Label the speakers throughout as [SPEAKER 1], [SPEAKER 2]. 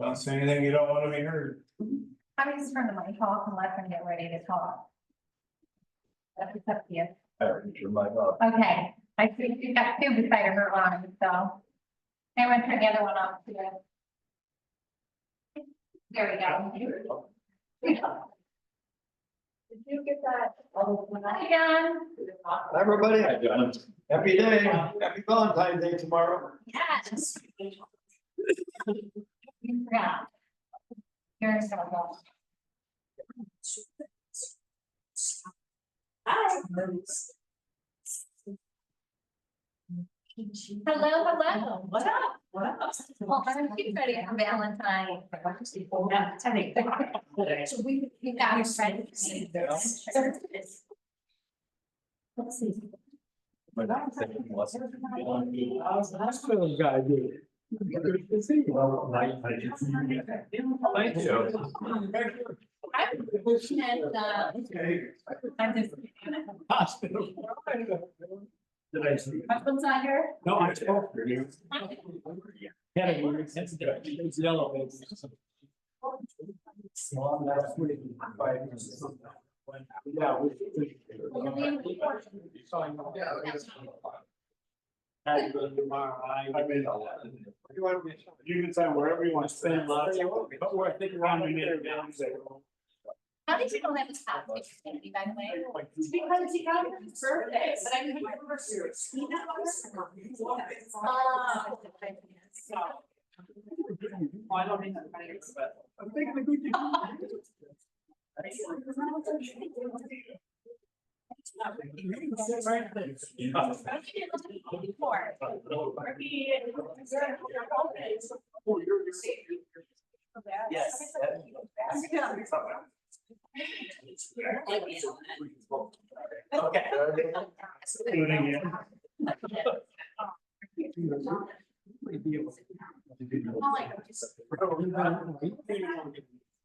[SPEAKER 1] Don't say anything you don't want to be heard.
[SPEAKER 2] I just turn the mic off and let them get ready to talk. That's up to you.
[SPEAKER 1] I already turned mine off.
[SPEAKER 2] Okay, I think you got two beside her on, so. I went turn the other one off too. There we go. Did you get that? Hi, John.
[SPEAKER 3] Hi, everybody. Happy day. Happy Valentine's Day tomorrow.
[SPEAKER 2] Yes. You forgot. Here's our goal. Hi. Hello, hello. What up? What up? Well, aren't you ready for Valentine? So we got your friend. Let's see.
[SPEAKER 3] That's really guy, dude.
[SPEAKER 1] Thank you.
[SPEAKER 2] And, I'm just.
[SPEAKER 3] Hospital. Did I see?
[SPEAKER 2] Husband's not here?
[SPEAKER 3] No, I spoke to you. Kennedy, it's yellow. Small, that's pretty. Yeah. You can say wherever you want to spend lots, but we're, I think around the middle.
[SPEAKER 2] How did you know that was happening, Kennedy, by the way? It's because he got his birthday, but I didn't remember.
[SPEAKER 3] I don't think that's better. I'm thinking of good. Yes. Okay.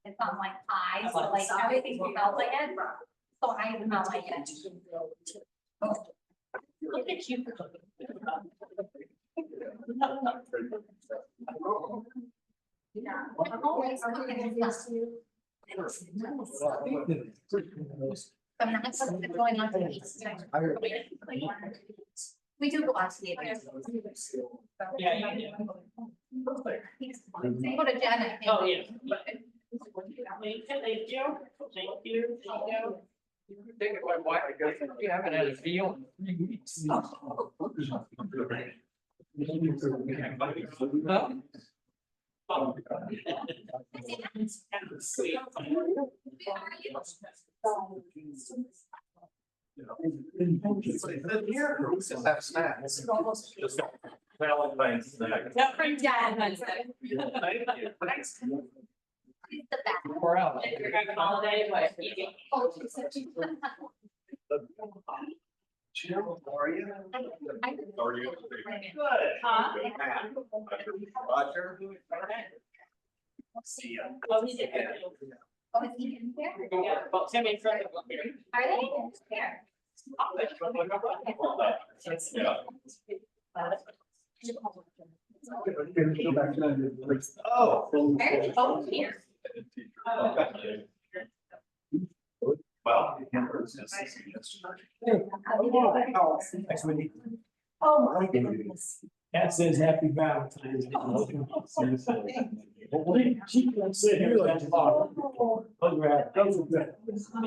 [SPEAKER 2] It's not like eyes, but like everything smells like it. So I smell like it. Oh. Look at you. Yeah. I'm always looking at stuff. I'm not going on to the east. We do go out to the events.
[SPEAKER 3] Yeah.
[SPEAKER 2] Go to Janet.
[SPEAKER 3] Oh, yeah. Thank you. Thank you. Think of my wife, I guess, you haven't had a meal in 3 weeks.
[SPEAKER 1] Have snacks. Just Valentine's snack.
[SPEAKER 2] Yeah, bring Janet.
[SPEAKER 1] Thank you.
[SPEAKER 2] The back.
[SPEAKER 3] We're out.
[SPEAKER 2] Holiday, but. Oh, she said she.
[SPEAKER 1] Jim, how are you? How are you? Good.
[SPEAKER 2] Huh?
[SPEAKER 1] Roger. See ya.
[SPEAKER 2] Oh, he's in there. Oh, is he in there?
[SPEAKER 3] Yeah, but Tim and Fred are here.
[SPEAKER 2] Are they? Here.
[SPEAKER 1] Oh.
[SPEAKER 2] They're both here.
[SPEAKER 1] Well.
[SPEAKER 3] Next week.
[SPEAKER 2] Oh, my goodness.
[SPEAKER 3] That says happy Valentine's Day. She can sit here like. And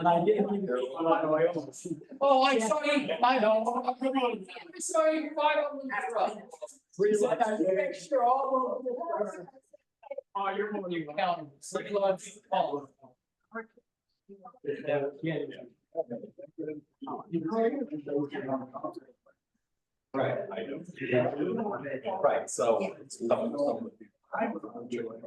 [SPEAKER 3] I didn't. Oh, I saw you, I know. I saw you fight on the truck. Realize I make sure all of them. Oh, you're more than counting.
[SPEAKER 1] Right, I know. Right, so. But I don't really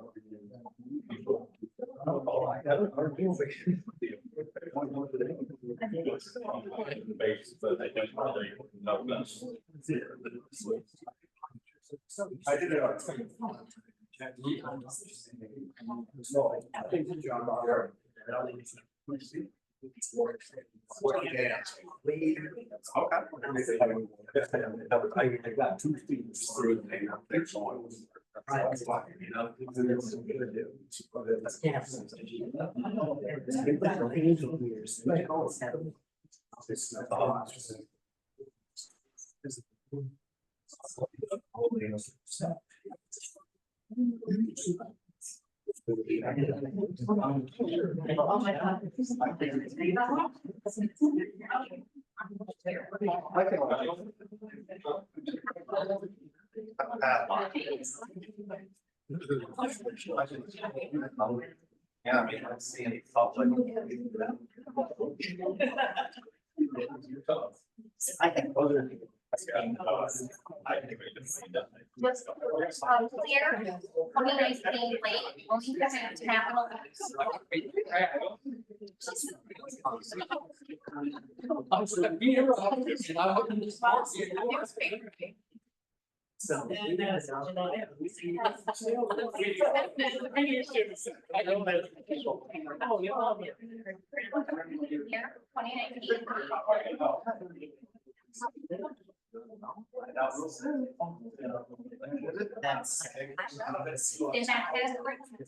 [SPEAKER 1] know that. I did it on. Okay. I got 2 feet through the name. Yeah, I mean, I'm seeing public. I think other.
[SPEAKER 2] Clear, 2019 late, only capital.
[SPEAKER 3] I was gonna be here, and I wouldn't just bounce you. So.
[SPEAKER 2] Year, 2019. Is that it? 2019.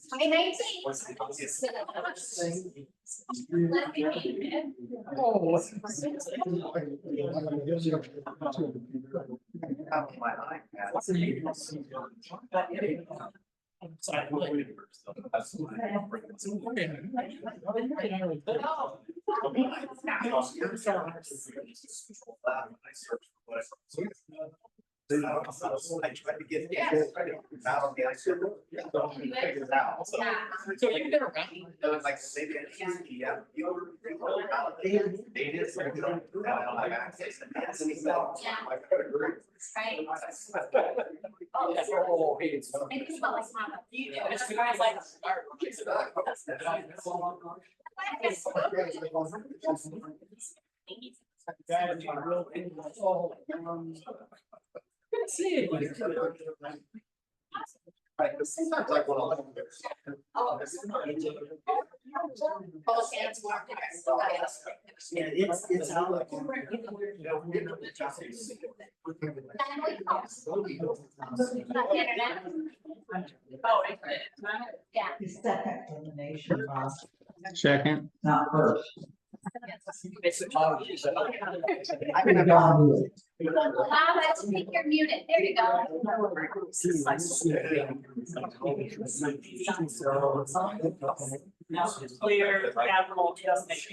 [SPEAKER 1] I tried to get. Out of the ice. Figured it out, so.
[SPEAKER 3] So you've been around.
[SPEAKER 1] It was like, maybe, yeah. They did. I don't have access. I could agree.
[SPEAKER 2] Right.
[SPEAKER 3] Oh, hey, it's.
[SPEAKER 2] I think about like how.
[SPEAKER 3] It's guys like. Good seeing you.
[SPEAKER 1] Right, but sometimes like when I'm.
[SPEAKER 4] Yeah, it's out.
[SPEAKER 2] Yeah.
[SPEAKER 4] Second elimination, Rob,
[SPEAKER 5] Second.
[SPEAKER 4] not first.
[SPEAKER 2] Allow that to make your muted, there you go.
[SPEAKER 6] Now it's clear, capital, just make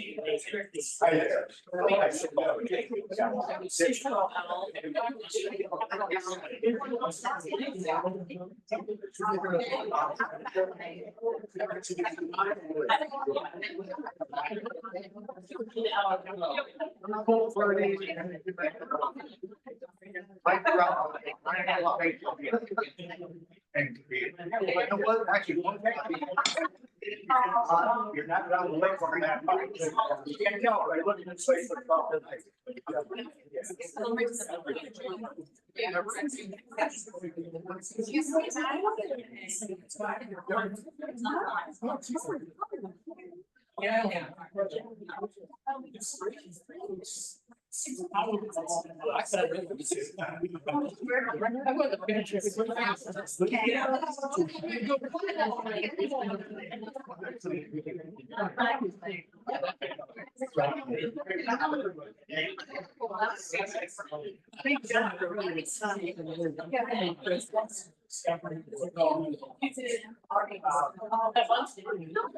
[SPEAKER 1] And you know what, actually, one thing. You're not around the lake on that. You can't tell, but I look at the face of the.
[SPEAKER 3] Yeah. I said, I'm going to finish it.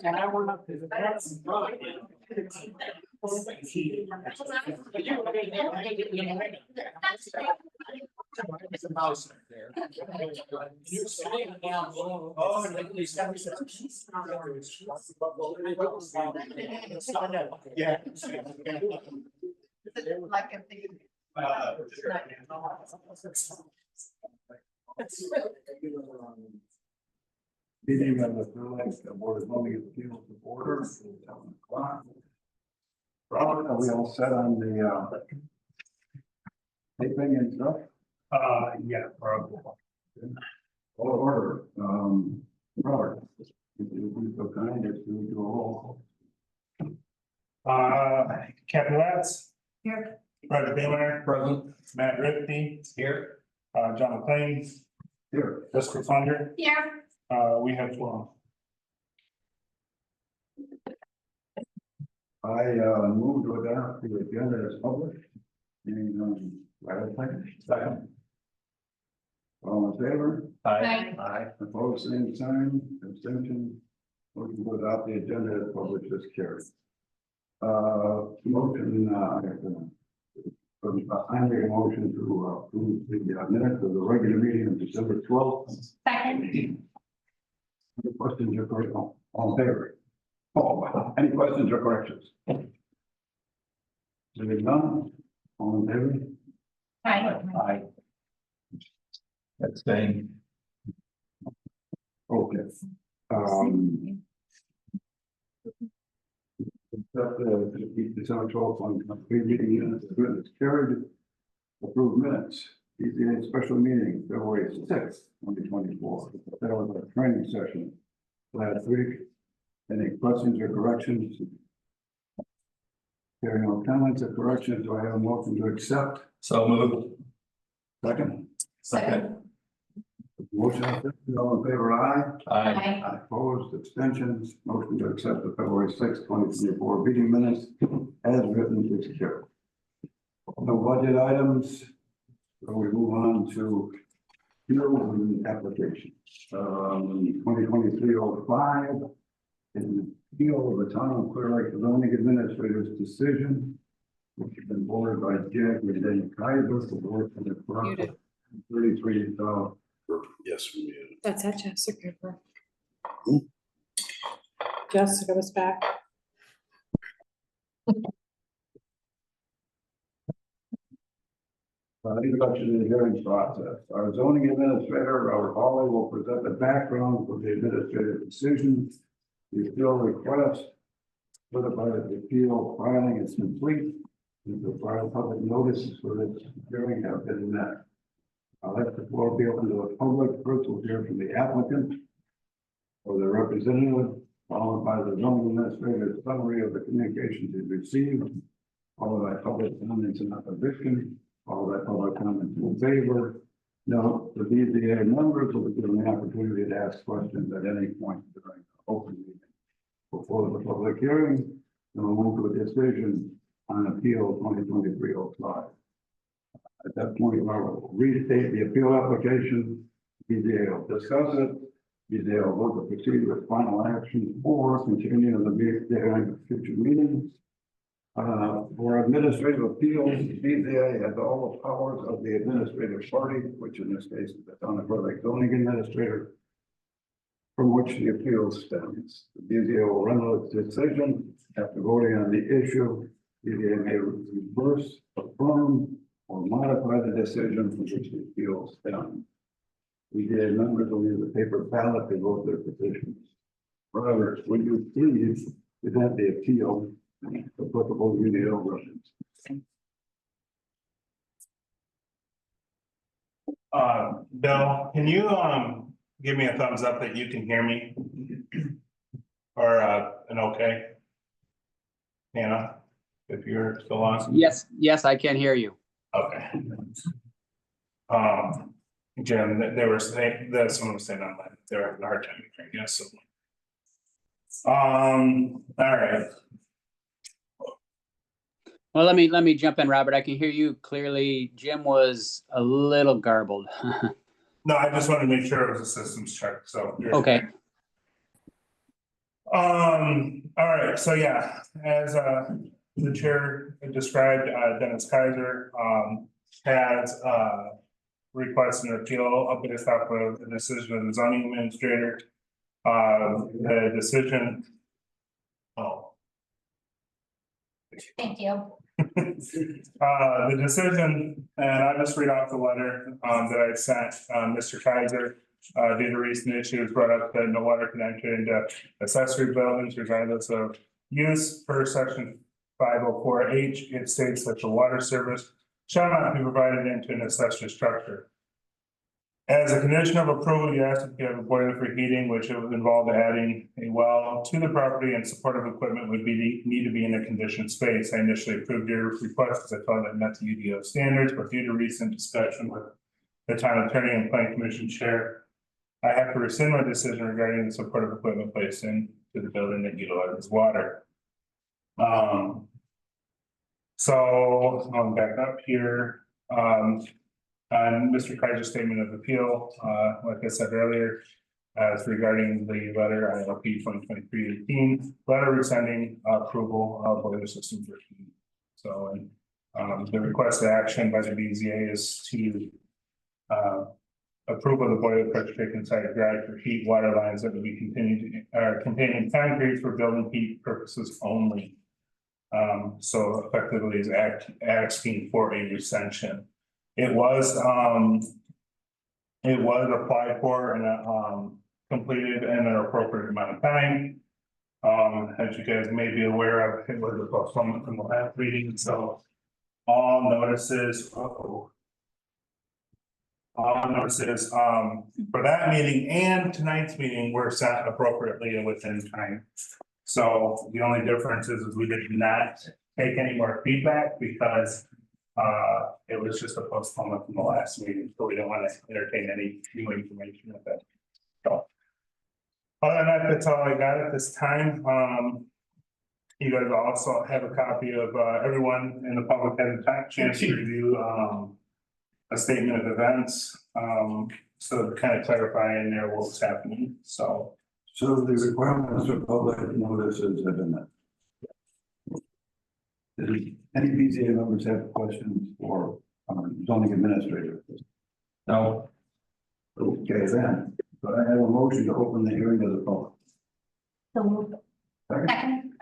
[SPEAKER 3] And I went up to the that's right. There's a mouse there. You're sitting down below. Oh, and they got
[SPEAKER 1] Yeah.
[SPEAKER 4] Like I'm thinking.
[SPEAKER 7] Meeting of the Board of Zoning Appeals to order. Robert, are we all set on the taping and stuff?
[SPEAKER 1] Yeah, probably.
[SPEAKER 7] Order, Robert, if you be so kind as to do a roll.
[SPEAKER 8] Captain Lance.
[SPEAKER 4] Here.
[SPEAKER 8] Roger Baylor.
[SPEAKER 7] Present.
[SPEAKER 8] Matt
[SPEAKER 5] Rippey. Here. John McLean,
[SPEAKER 7] Here,
[SPEAKER 5] Jessica Thunder,
[SPEAKER 2] Here.
[SPEAKER 5] we have 12.
[SPEAKER 7] I moved to adopt the agenda as published. And, right, second. All in favor?
[SPEAKER 2] Aye.
[SPEAKER 7] Aye. Opposed, same sign, abstention. Motion to adopt the agenda as published is carried. Motion, I make a motion to approve the minutes of the regular meeting of December 12th.
[SPEAKER 2] Second.
[SPEAKER 7] Any questions or corrections? All in favor? Oh, any questions or corrections? There is none. All in favor?
[SPEAKER 2] Aye.
[SPEAKER 7] Aye. That's staying. Okay. Except December 12th on meeting minutes, it's carried. Approved minutes, BZA special meeting, February 6th, 2024. That was a training session last week. Any questions or corrections? Hearing no comments or corrections, do I have a motion to accept? So moved. Second?
[SPEAKER 2] Second.
[SPEAKER 7] Motion, all in favor, aye?
[SPEAKER 2] Aye.
[SPEAKER 7] Opposed, abstentions, motion to accept the February 6th, 2024 meeting minutes as written is carried. No budget items, so we move on to field application. 2023-05 in the field of the town of Clear Lake zoning administrator's decision, which has been boarded by Jack Redan Kaiser, the board for the process. 33,
[SPEAKER 8] Yes, we did.
[SPEAKER 9] That's at Jessica. Jessica was back.
[SPEAKER 7] introduction to the hearing process. Our zoning administrator, Robert Hawley, will present the background of the administrative decision. The appeal request, certified that the appeal filing is complete. And the file public notices for this hearing have been met. I'll let the floor be open to the public. First, we'll hear from the applicant or the representative, followed by the zoning administrator's summary of the communications he's received, followed by public comments in opposition, followed by public comments in favor. Now, the BZA members will be given the opportunity to ask questions at any point during the open meeting. Before the public hearing, then we'll move to a decision on appeal 2023-05. At that point, I'll restate the appeal application. BZA will discuss it. BZA will vote to proceed with final action or continue the hearing at future meetings. For administrative appeals, BZA has all the powers of the administrative party, which in this case is the town of Clear Lake zoning administrator, from which the appeal stems. The BZA will render its decision after voting on the issue. BZA may reverse, affirm, or modify the decision from which the appeal stems. BZA members will use a paper ballot to vote their petitions. Robert, would you please present the appeal applicable UDO versions?
[SPEAKER 5] Bill, can you give me a thumbs up that you can hear me? Or an okay? Hannah, if you're still on.
[SPEAKER 10] Yes, I can hear you.
[SPEAKER 5] Okay. Jim, they were saying that someone was saying online, they're having a hard time hearing, yes, so. All right.
[SPEAKER 10] Well, let me jump in, Robert. I can hear you clearly. Jim was a little garbled.
[SPEAKER 5] No, I just wanted to make sure it was a systems check, so.
[SPEAKER 10] Okay.
[SPEAKER 5] All right, so yeah, as the chair described, Dennis Kaiser has requested an appeal up based off of the decision of the zoning administrator. The decision. Oh.
[SPEAKER 2] Thank you.
[SPEAKER 5] The decision, and I'll just read off the letter that I sent Mr. Kaiser. Due to recent issues brought up that no water can enter into accessory buildings regardless of use per section 504H. It states that the water service shall not be provided into an accessory structure. As a condition of approval, you asked if you have a boiler for heating, which it would involve adding a well to the property, and supportive equipment would need to be in a conditioned space. I initially approved your request because I thought it met the UDO standards, but due to recent discussion with the town attorney and planning commission chair, I have to rescind my decision regarding the supportive equipment placed into the building that utilizes water. So I'll back up here. And Mr. Kaiser's statement of appeal, like I said earlier, as regarding the letter ILP 2023-18, letter rescinding approval of boiler system for heat. So, the requested action by the BZA is to approve of the boiler pressure taken inside the garage for heat water lines that will be containing concrete for building heat purposes only. So effectively is asking for a rescission. It was applied for and completed in an appropriate amount of time. As you guys may be aware of, it was a postponement from the last meeting, so all notices, for that meeting and tonight's meeting were sent appropriately and within time. So the only difference is we did not take any more feedback because it was just a postponement from the last meeting, so we don't want to entertain any new information with that. So other than that, that's all I got at this time. You guys also have a copy of everyone in the public had a chance to review a statement of events. So to kind of clarify in there what was happening. So
[SPEAKER 7] So the requirements for public notices have been met. Did any BZA members have questions for zoning administrator?
[SPEAKER 3] No.
[SPEAKER 7] Okay, then, but I have a motion to open the hearing of the public.
[SPEAKER 2] So moved.
[SPEAKER 7] Second.
[SPEAKER 2] Second.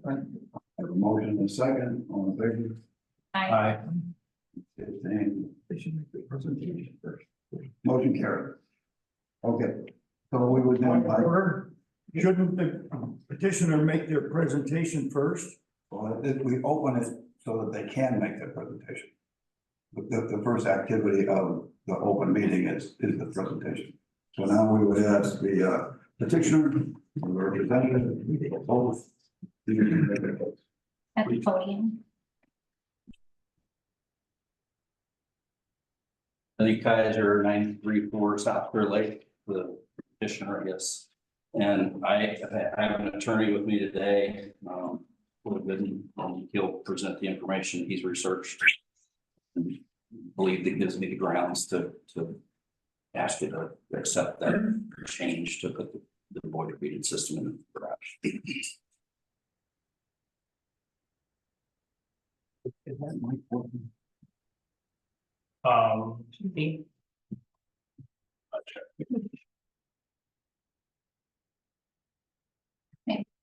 [SPEAKER 7] I have a motion and a second, all in favor?
[SPEAKER 2] Aye.
[SPEAKER 7] They should make the presentation first. Motion carried. Okay, so we would then.
[SPEAKER 11] Shouldn't the petitioner make their presentation first?
[SPEAKER 7] Well, if we open it so that they can make their presentation. The first activity of the open meeting is the presentation. So now we would ask the petitioner, the representative, both.
[SPEAKER 2] At the podium.
[SPEAKER 12] Lenny Kaiser, 934 South Clear Lake, the petitioner, I guess. And I have an attorney with me today. He'll present the information he's researched. And believe that gives me the grounds to ask you to accept that change to put the boiler heating system in the garage.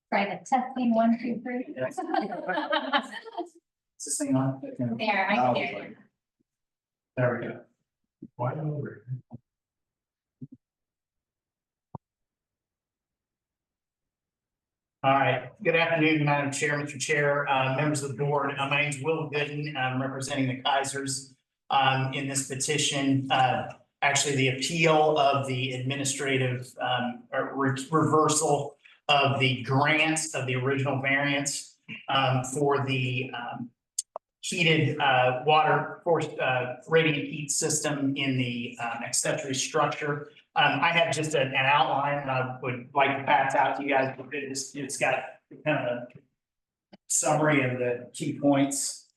[SPEAKER 2] Try the testing 1, 2, 3.
[SPEAKER 3] Is this thing on?
[SPEAKER 2] There, I can hear you.
[SPEAKER 5] there we go. Why over?
[SPEAKER 6] All right, good afternoon, Madam Chair, Mr. Chair, members of the board. My name is Will Gooden. I'm representing the Kaisers in this petition. Actually, the appeal of the administrative reversal of the grant of the original variance for the heated water force radiant heat system in the accessory structure. I have just an outline and I would like to pass out to you guys. It's got kind of a summary of the key points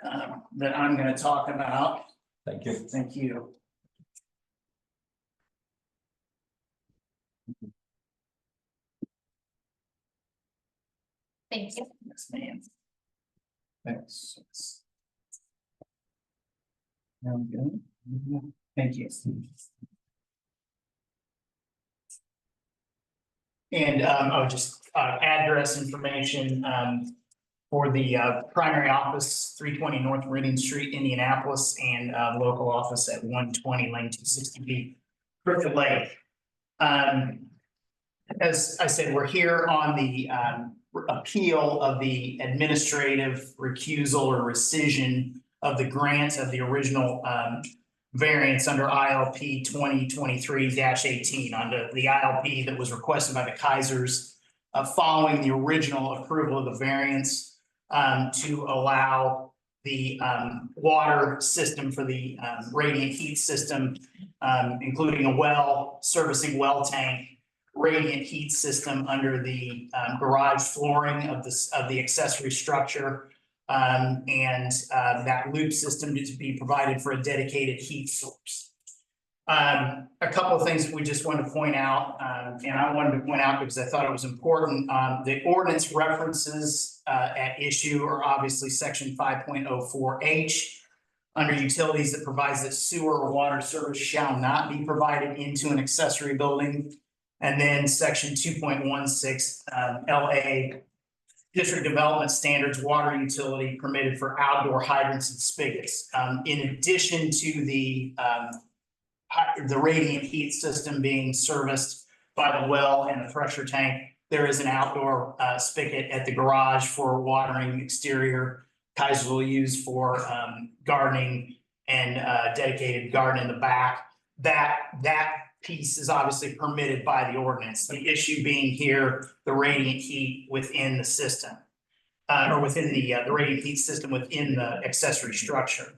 [SPEAKER 6] that I'm going to talk about.
[SPEAKER 3] Thank you.
[SPEAKER 6] Thank you.
[SPEAKER 2] Thank you.
[SPEAKER 6] Yes, ma'am.
[SPEAKER 3] Thanks.
[SPEAKER 6] There we go. Thank you. And just address information for the primary office, 320 North Meridian Street, Indianapolis, and local office at 120 Lane 260B, Crooked Lake. As I said, we're here on the appeal of the administrative recusal or rescission of the grant of the original variance under ILP 2023-18, under the ILP that was requested by the Kaisers following the original approval of the variance to allow the water system for the radiant heat system, including a well, servicing well tank, radiant heat system under the garage flooring of the accessory structure. And that loop system to be provided for a dedicated heat source. A couple of things that we just wanted to point out, and I wanted to point out because I thought it was important. The ordinance references at issue are obviously section 5.04H under utilities that provides that sewer or water service shall not be provided into an accessory building. And then section 2.16 LA district development standards, water utility permitted for outdoor hydrants and spigots. In addition to the radiant heat system being serviced by the well and the pressure tank, there is an outdoor spigot at the garage for watering exterior. Kaiser will use for gardening and dedicated garden in the back. That piece is obviously permitted by the ordinance. The issue being here, the radiant heat within the system, or within the radiant heat system within the accessory structure.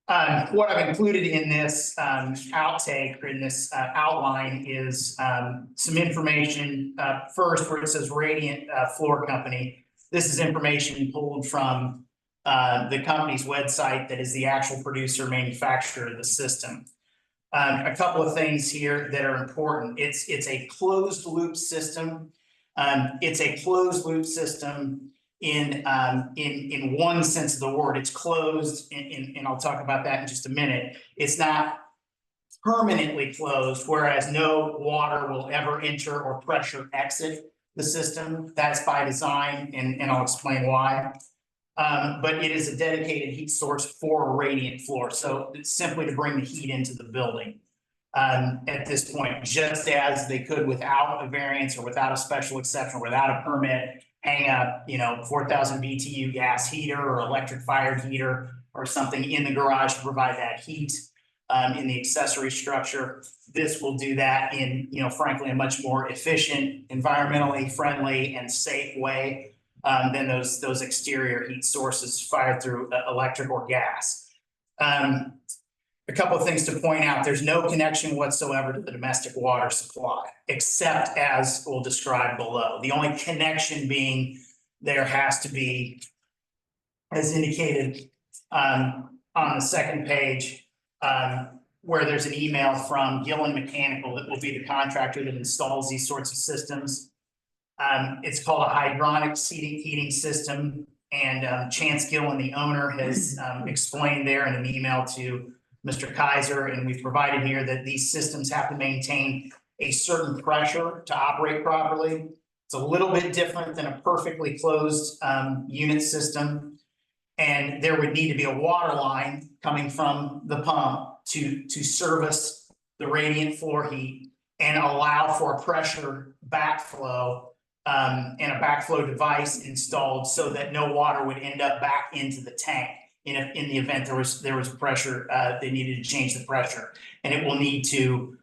[SPEAKER 6] What I've included in this outtake or in this outline is some information. First, where it says Radiant Floor Company. This is information pulled from the company's website that is the actual producer manufacturer of the system. A couple of things here that are important. It's a closed loop system. It's a closed loop system in one sense of the word. It's closed, and I'll talk about that in just a minute. It's not permanently closed, whereas no water will ever enter or pressure exit the system. That's by design, and I'll explain why. But it is a dedicated heat source for a radiant floor. So it's simply to bring the heat into the building at this point, just as they could without a variance or without a special exception, or without a permit, hang up, 4,000 BTU gas heater or electric fired heater or something in the garage to provide that heat in the accessory structure. This will do that in, frankly, a much more efficient, environmentally friendly and safe way than those exterior heat sources fired through electric or gas. A couple of things to point out: there's no connection whatsoever to the domestic water supply, except as we'll describe below. The only connection being there has to be, as indicated on the second page, where there's an email from Gillen Mechanical that will be the contractor that installs these sorts of systems. It's called a hydronic heating system, and Chance Gillen, the owner, has explained there in an email to Mr. Kaiser, and we've provided here that these systems have to maintain a certain pressure to operate properly. It's a little bit different than a perfectly closed unit system, and there would need to be a water line coming from the pump to service the radiant floor heat and allow for a pressure backflow and a backflow device installed so that no water would end up back into the tank in the event there was pressure. They needed to change the pressure, and it will need to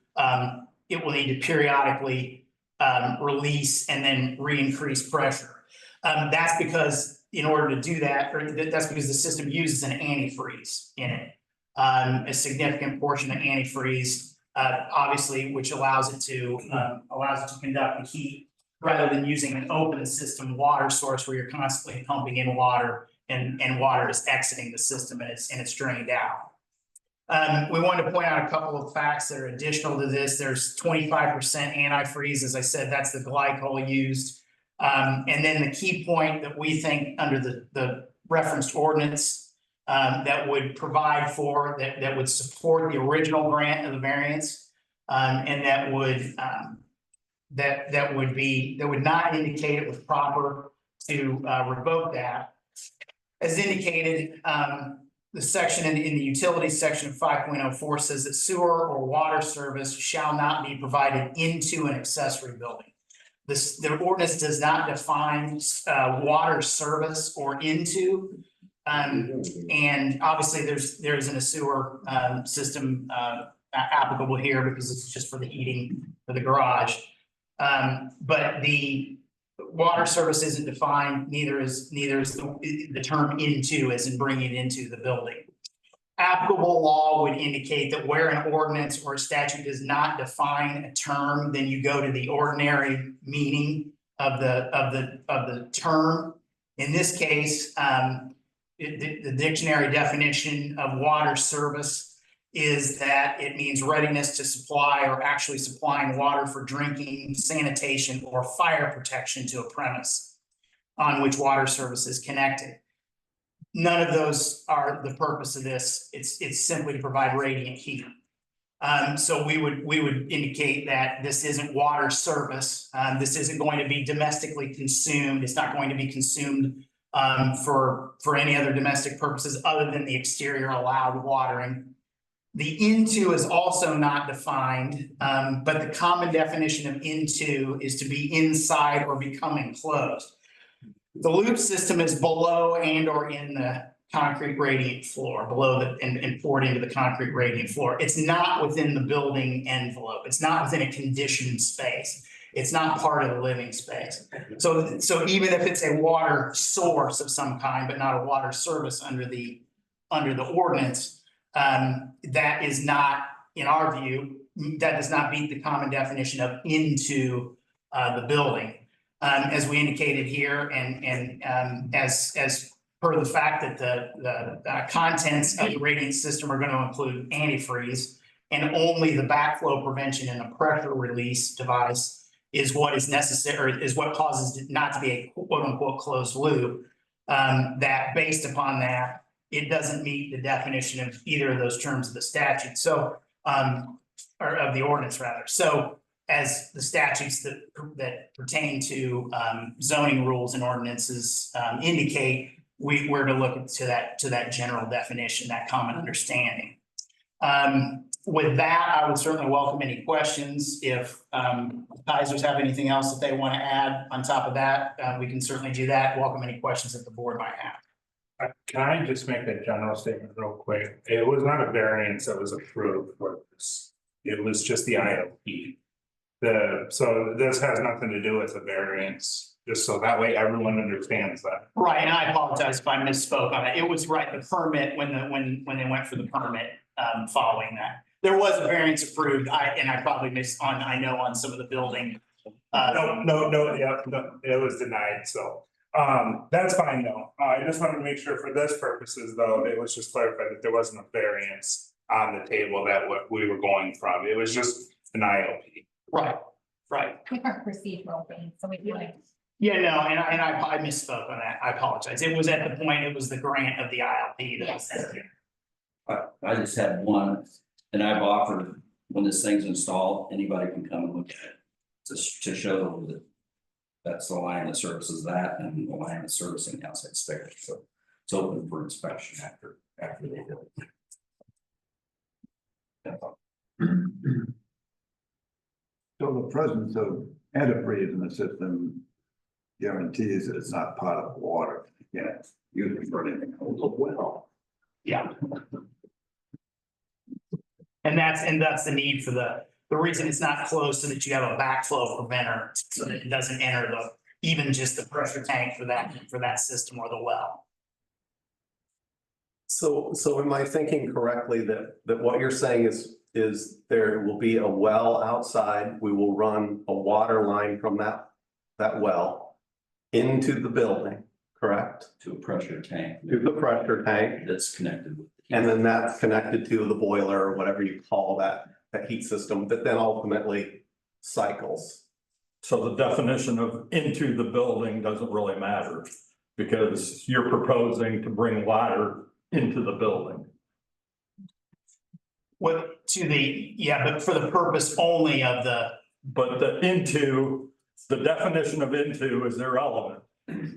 [SPEAKER 6] periodically release and then re-increase pressure. That's because in order to do that, that's because the system uses an antifreeze in it, a significant portion of antifreeze, obviously, which allows it to conduct the heat rather than using an open system water source where you're constantly pumping in water and water is exiting the system and it's drained out. We wanted to point out a couple of facts that are additional to this. There's 25% antifreeze. As I said, that's the glycol used. And then the key point that we think under the referenced ordinance that would provide for, that would support the original grant of the variance, and that would not indicate it was proper to revoke that. As indicated, the section in the utilities section of 5.04 says that sewer or water service shall not be provided into an accessory building. The ordinance does not define water service or into. And obviously, there isn't a sewer system applicable here because it's just for the heating for the garage. But the water service isn't defined, neither is the term into, as in bringing it into the building. Applicable law would indicate that where an ordinance or a statute does not define a term, then you go to the ordinary meaning of the term. In this case, the dictionary definition of water service is that it means readiness to supply or actually supplying water for drinking, sanitation, or fire protection to a premise on which water service is connected. None of those are the purpose of this. It's simply to provide radiant heat. So we would indicate that this isn't water service. This isn't going to be domestically consumed. It's not going to be consumed for any other domestic purposes other than the exterior allowed watering. The into is also not defined, but the common definition of into is to be inside or become enclosed. The loop system is below and or in the concrete radiant floor, below the and poured into the concrete radiant floor. It's not within the building envelope. It's not within a conditioned space. It's not part of the living space. So even if it's a water source of some kind, but not a water service under the ordinance, that is not, in our view, that does not meet the common definition of into the building. As we indicated here, and as per the fact that the contents of the radiant system are going to include antifreeze, and only the backflow prevention and the pressure release device is what is necessary, is what causes it not to be a quote unquote closed loop. That based upon that, it doesn't meet the definition of either of those terms of the statute. So, or of the ordinance rather. So, as the statutes that pertain to zoning rules and ordinances indicate, we're to look to that general definition, that common understanding. With that, I would certainly welcome any questions. If advisors have anything else that they want to add on top of that, we can certainly do that. Welcome any questions that the board might have.
[SPEAKER 5] Can I just make a general statement real quick? It was not a variance that was approved for this. It was just the IOP. So this has nothing to do with the variance, just so that way everyone understands that.
[SPEAKER 6] Right, and I apologize if I misspoke on it. It was right, the permit, when they went for the permit following that. There was a variance approved, I probably missed on, I know on some of the building.
[SPEAKER 5] No, it was denied, so. That's fine though. I just wanted to make sure for this purposes though, it was just clarified that there wasn't a variance on the table that what we were going from. It was just an IOP.
[SPEAKER 6] Right.
[SPEAKER 2] Different procedural things, so we do like.
[SPEAKER 6] Yeah, no, and I misspoke on that. I apologize. It was at the point, it was the grant of the ILP that was there.
[SPEAKER 12] I just had one, and I've offered, when this thing's installed, anybody can come and look at it. To show that that's the line that services that and the line that's servicing the outside space. So it's open for inspection after they do it.
[SPEAKER 7] So the presence of antifreeze in the system guarantees that it's not part of water. Yeah, used for anything. Well.
[SPEAKER 6] Yeah. And that's the need for the reason it's not closed, so that you have a backflow preventer, so that it doesn't enter even just the pressure tank for that system or the well.
[SPEAKER 13] So am I thinking correctly that what you're saying is there will be a well outside, we will run a water line from that well into the building, correct?
[SPEAKER 12] To a pressure tank.
[SPEAKER 13] To the pressure tank.
[SPEAKER 12] That's connected with.
[SPEAKER 13] And then that's connected to the boiler or whatever you call that heat system that then ultimately cycles.
[SPEAKER 11] So the definition of into the building doesn't really matter because you're proposing to bring water into the building.
[SPEAKER 6] But for the purpose only of the.
[SPEAKER 11] But the definition of into is irrelevant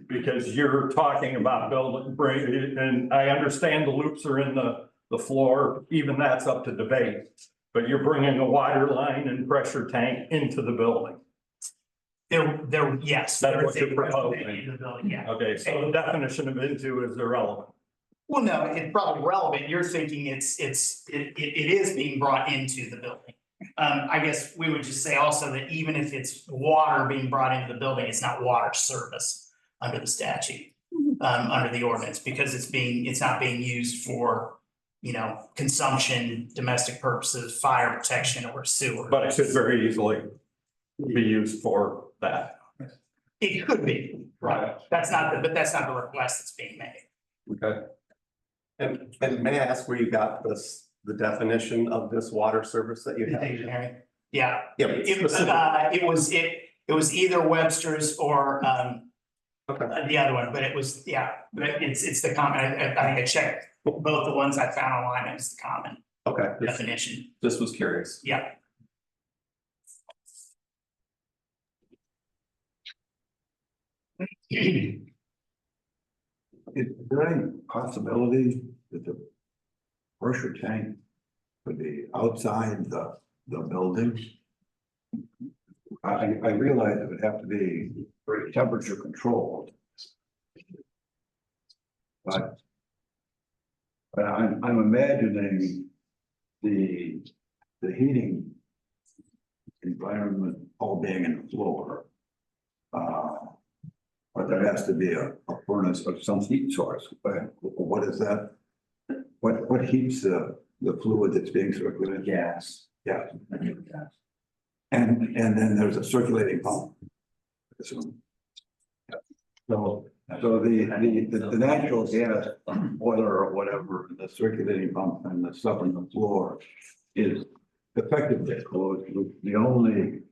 [SPEAKER 11] because you're talking about building, and I understand the loops are in the floor, even that's up to debate. But you're bringing a water line and pressure tank into the building.
[SPEAKER 6] Yes.
[SPEAKER 11] That's what you're proposing.
[SPEAKER 6] In the building, yeah.
[SPEAKER 11] Okay, so the definition of into is irrelevant.
[SPEAKER 6] Well, no, it's probably relevant. You're thinking it is being brought into the building. I guess we would just say also that even if it's water being brought into the building, it's not water service under the statute. Under the ordinance, because it's not being used for, you know, consumption, domestic purposes, fire protection or sewer.
[SPEAKER 11] But it could very easily be used for that.
[SPEAKER 6] It could be, right? But that's not the request that's being made.
[SPEAKER 11] Okay.
[SPEAKER 13] And may I ask where you got this, the definition of this water service that you have?
[SPEAKER 6] Yeah.
[SPEAKER 13] Yeah.
[SPEAKER 6] It was either Webster's or the other one, but it was, but it's the common, I think I checked both the ones I found online, it was the common
[SPEAKER 13] Okay.
[SPEAKER 6] definition.
[SPEAKER 13] Just was curious.
[SPEAKER 6] Yeah.
[SPEAKER 7] Is there any possibility that the pressure tank could be outside the building? I realize it would have to be very temperature controlled. But I'm imagining the heating environment all being in the floor. But there has to be a furnace of some heat source. But what is that? What heats the fluid that's being circulated?
[SPEAKER 12] Gas.
[SPEAKER 7] Yeah. And then there's a circulating pump. So the natural gas boiler or whatever, the circulating pump and the stuff on the floor is effectively closed. The only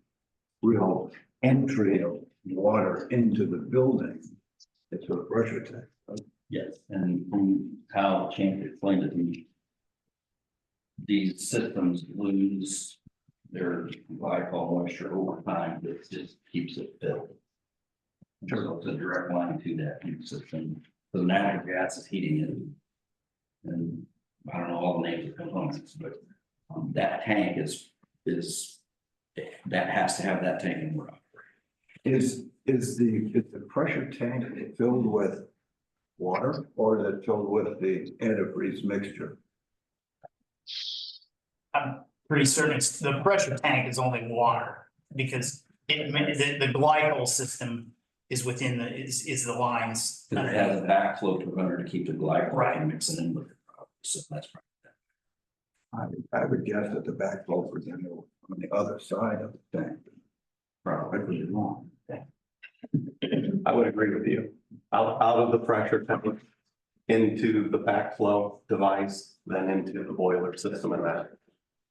[SPEAKER 7] real entry of water into the building is a pressure tank.
[SPEAKER 12] Yes, and how Champ explained it, these systems lose their glycol moisture over time, but it just keeps it filled. So it's a direct line to that heat system. So natural gas is heating it. And I don't know all the names of components, but that tank is that has to have that tank in order.
[SPEAKER 7] Is the pressure tank filled with water or is it filled with the antifreeze mixture?
[SPEAKER 6] I'm pretty certain the pressure tank is only water because the glycol system is within is the lines.
[SPEAKER 12] It has a backflow preventer to keep the glycol from mixing in with it. So that's probably
[SPEAKER 7] I would guess that the backflow preventer on the other side of the tank. Probably could be wrong.
[SPEAKER 13] I would agree with you. Out of the pressure tank into the backflow device, then into the boiler system and that.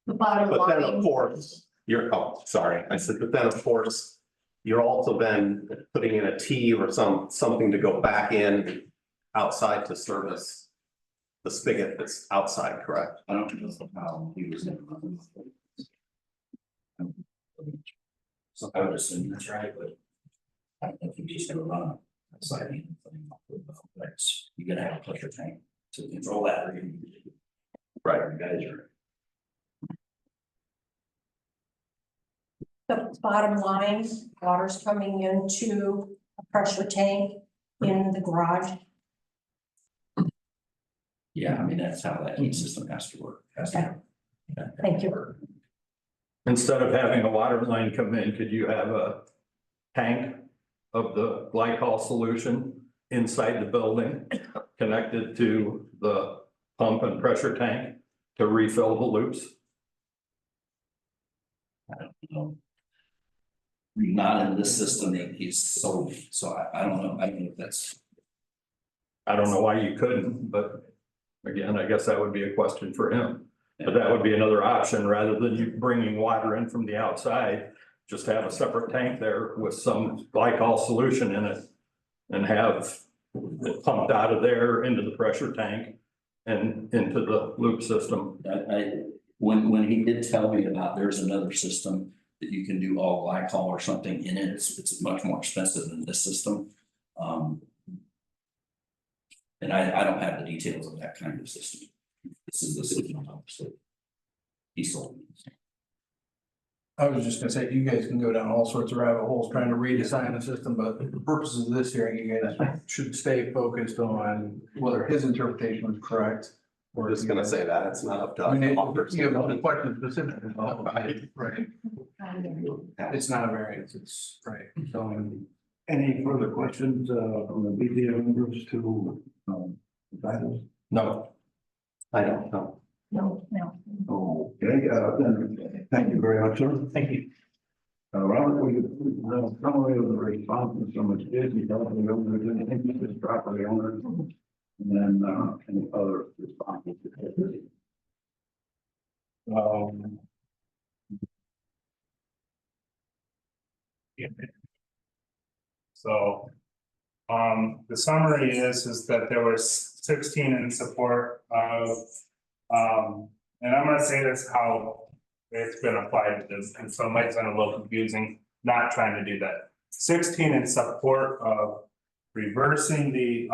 [SPEAKER 2] The bottom
[SPEAKER 13] But then of
[SPEAKER 2] line,
[SPEAKER 13] course, I said, but then of course, you're also then putting in a T or something to go back in outside to service the spigot that's outside, correct?
[SPEAKER 12] I don't know how he was gonna run. So I would assume that's right, but I don't know if he's just gonna run outside anything. But you're gonna have a pressure tank to control that.
[SPEAKER 13] Right.
[SPEAKER 12] You guys are.
[SPEAKER 2] the bottom line, water's coming into a pressure tank in the garage.
[SPEAKER 12] Yeah, I mean, that's how that heat system has to work.
[SPEAKER 2] Thank you.
[SPEAKER 11] Instead of having a water line come in, could you have a tank of the glycol solution inside the building connected to the pump and pressure tank to refill the loops?
[SPEAKER 12] I don't know. Not in this system that he's sold, so I don't know, I don't know if that's.
[SPEAKER 11] I don't know why you couldn't, but again, I guess that would be a question for him. But that would be another option rather than you bringing water in from the outside. Just have a separate tank there with some glycol solution in it and have it pumped out of there into the pressure tank and into the loop system.
[SPEAKER 12] When he did tell me about there's another system that you can do all glycol or something in it, it's much more expensive than this system. And I don't have the details of that kind of system. This is the system, obviously. He sold me.
[SPEAKER 3] I was just gonna say, you guys can go down all sorts of rabbit holes trying to redesign the system, but for the purposes of this hearing, you guys should stay focused on whether his interpretation was correct.
[SPEAKER 13] We're just gonna say that, it's not up to
[SPEAKER 3] I mean,
[SPEAKER 13] us.
[SPEAKER 3] you have a question specific, right? It's not a variance, it's, right, so.
[SPEAKER 7] Any further questions, from the BDA members to, Vitals?
[SPEAKER 3] No.
[SPEAKER 13] I don't know.
[SPEAKER 2] No.
[SPEAKER 7] Okay, then, thank you very much, sir.
[SPEAKER 6] Thank you.
[SPEAKER 7] Robert, we could, summary of the responses from the Disney property owners and interested property owners. And then, any other responses.
[SPEAKER 5] So, the summary is that there were 16 in support of, and I'm gonna say this how it's been applied to this, and so it might sound a little confusing, not trying to do that. 16 in support of reversing the,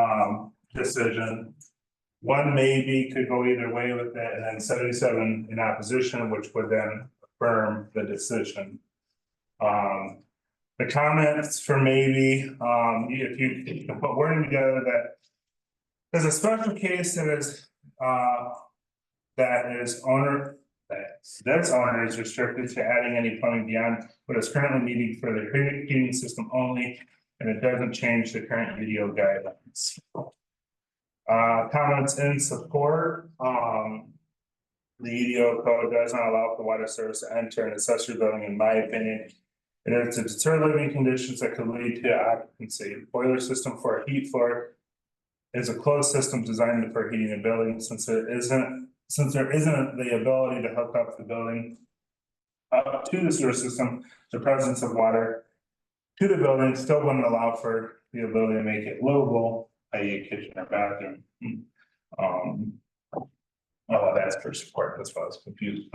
[SPEAKER 5] decision. One maybe could go either way with it, and then 77 in opposition, which would then affirm the decision. The comments for maybe, if you can put wording together that there's a special case that is owner is restricted to adding any plumbing beyond what is currently needed for the heating system only, and it doesn't change the current UDO guidelines. Comments in support, the UDO code does not allow for water service to enter an accessory building, in my opinion. It is to deter living conditions that could lead to occupancy. Boiler system for a heat floor is a closed system designed for heating a building, since there isn't the ability to hook up the building up to the sewer system. The presence of water to the building still wouldn't allow for the ability to make it livable, i.e. kitchen or bathroom. Oh, that's for support, that's why I was confused.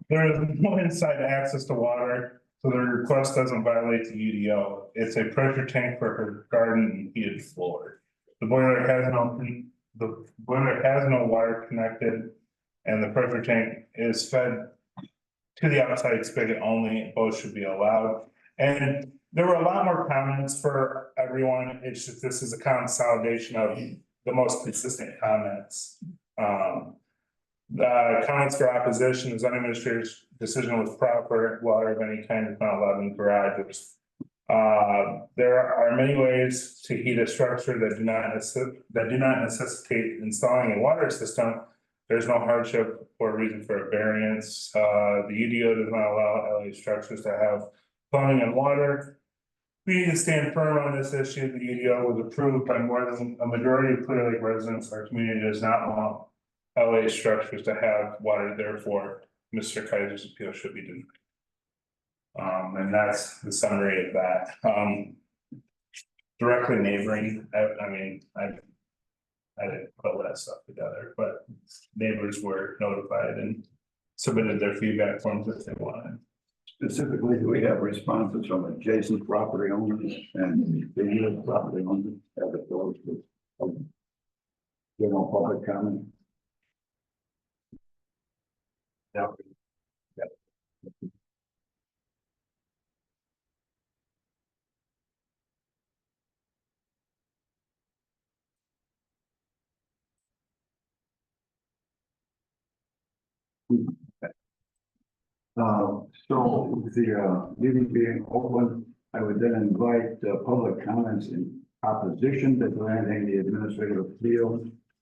[SPEAKER 5] There is no inside access to water, so the request doesn't violate the UDO. It's a pressure tank for her garden and heated floor. The boiler has no water connected, and the pressure tank is fed to the outside spigot only. Both should be allowed. And there were a lot more comments for everyone. It's just, this is a consolidation of the most consistent comments. The comments for opposition, the zoning administrator's decision was proper. Water of any kind is not allowed in garages. There are many ways to heat a structure that do not necessitate installing a water system. There's no hardship or reason for a variance. The UDO does not allow LA structures to have plumbing and water. We need to stand firm on this issue. The UDO was approved by more than a majority of Clear Lake residents. Our community does not want LA structures to have water, therefore Mr. Kaiser's appeal should be denied. And that's the summary of that. Directly neighboring, I didn't put all that stuff together, but neighbors were notified and submitted their feedback forms if they wanted.
[SPEAKER 7] Specifically, do we have responses from adjacent property owners and the unit property owners as opposed to general public comment?
[SPEAKER 5] Yeah.
[SPEAKER 7] So the meeting being open, I would then invite public comments in opposition to granting the administrative appeal.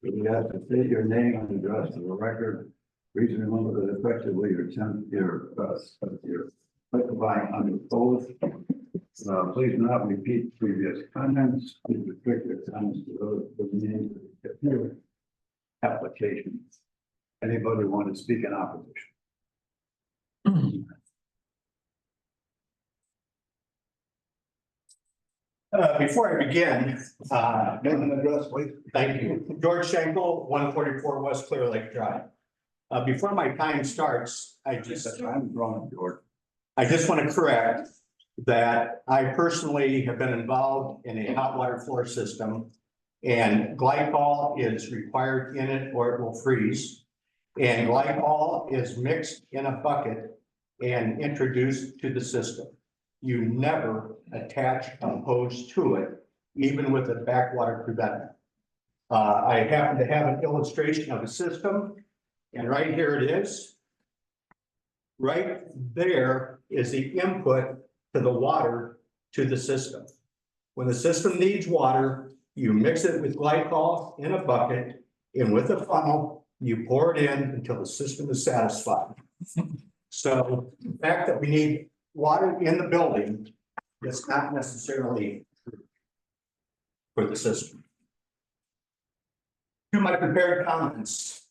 [SPEAKER 7] We have to state your name and address to the record. Reason that effectively your testifying under oath. Please do not repeat previous comments. Please restrict your comments to those with the names of the application. Anybody want to speak in opposition?
[SPEAKER 14] Before I begin,
[SPEAKER 7] Name and address, please.
[SPEAKER 14] thank you. George Schenkel, 144 West Clear Lake Drive. Before my time starts, I just want to correct that I personally have been involved in a hot water floor system, and glycol is required in it or it will freeze. And glycol is mixed in a bucket and introduced to the system. You never attach a hose to it, even with a backwater preventer. I happen to have an illustration of a system, and right here it is. Right there is the input to the water to the system. When the system needs water, you mix it with glycol in a bucket, and with a funnel, you pour it in until the system is satisfied. So the fact that we need water in the building is not necessarily true for the system. To my prepared comments.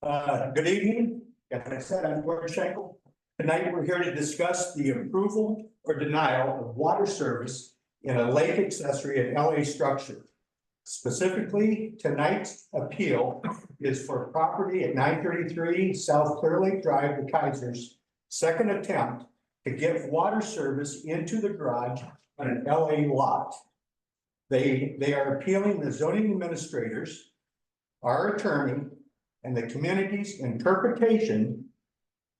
[SPEAKER 14] Good evening. As I said, I'm Gordon Schenkel. Tonight, we're here to discuss the approval or denial of water service in a lake accessory and LA structure. Specifically, tonight's appeal is for property at 933 South Clear Lake Drive, the Kaisers' second attempt to get water service into the garage on an LA lot. They are appealing the zoning administrators, our attorney, and the community's interpretation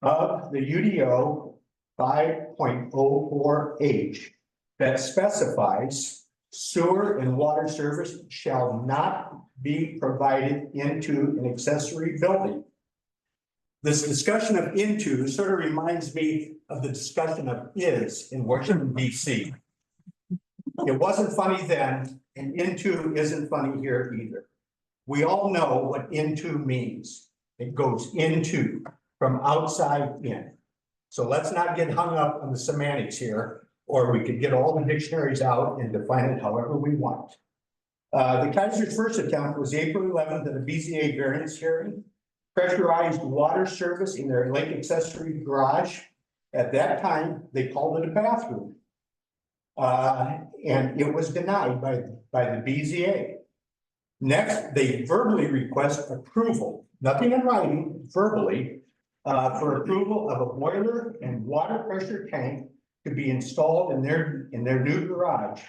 [SPEAKER 14] of the UDO 5.04H that specifies sewer and water service shall not be provided into an accessory building. This discussion of into sort of reminds me of the discussion of is in Washington, DC. It wasn't funny then, and into isn't funny here either. We all know what into means. It goes into, from outside in. So let's not get hung up on the semantics here, or we could get all the dictionaries out and define it however we want. The Kaisers' first attempt was April 11th at a BZA variance hearing. Pressurized water service in their lake accessory garage. At that time, they called it a bathroom. And it was denied by the BZA. Next, they verbally request approval, nothing in writing, verbally, for approval of a boiler and water pressure tank to be installed in their new garage.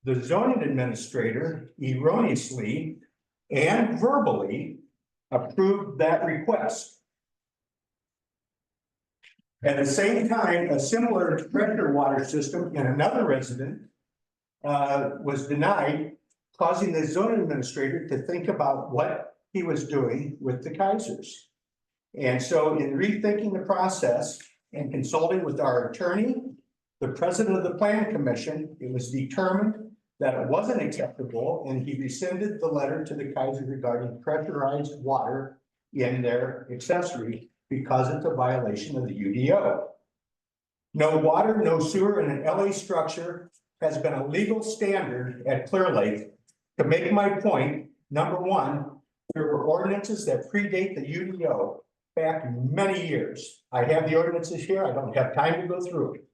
[SPEAKER 14] The zoning administrator erroneously and verbally approved that request. At the same time, a similar pressure water system in another resident was denied, causing the zoning administrator to think about what he was doing with the Kaisers. And so in rethinking the process and consulting with our attorney, the president of the plan commission, it was determined that it wasn't acceptable, and he rescinded the letter to the Kaisers regarding pressurized water in their accessory because it's a violation of the UDO. No water, no sewer in an LA structure has been a legal standard at Clear Lake. To make my point, number one, there were ordinances that predate the UDO back many years. I have the ordinances here. I don't have time to go through it.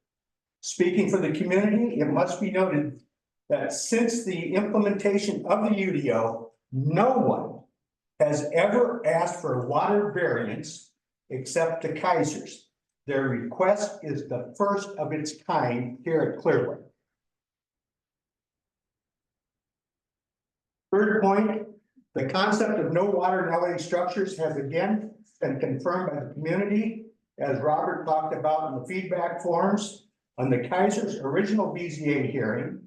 [SPEAKER 14] Speaking for the community, it must be noted that since the implementation of the UDO, no one has ever asked for a water variance except the Kaisers. Their request is the first of its kind here at Clear Lake. Third point, the concept of no water in LA structures has again been confirmed by the community, as Robert talked about in the feedback forms on the Kaisers' original BZA hearing.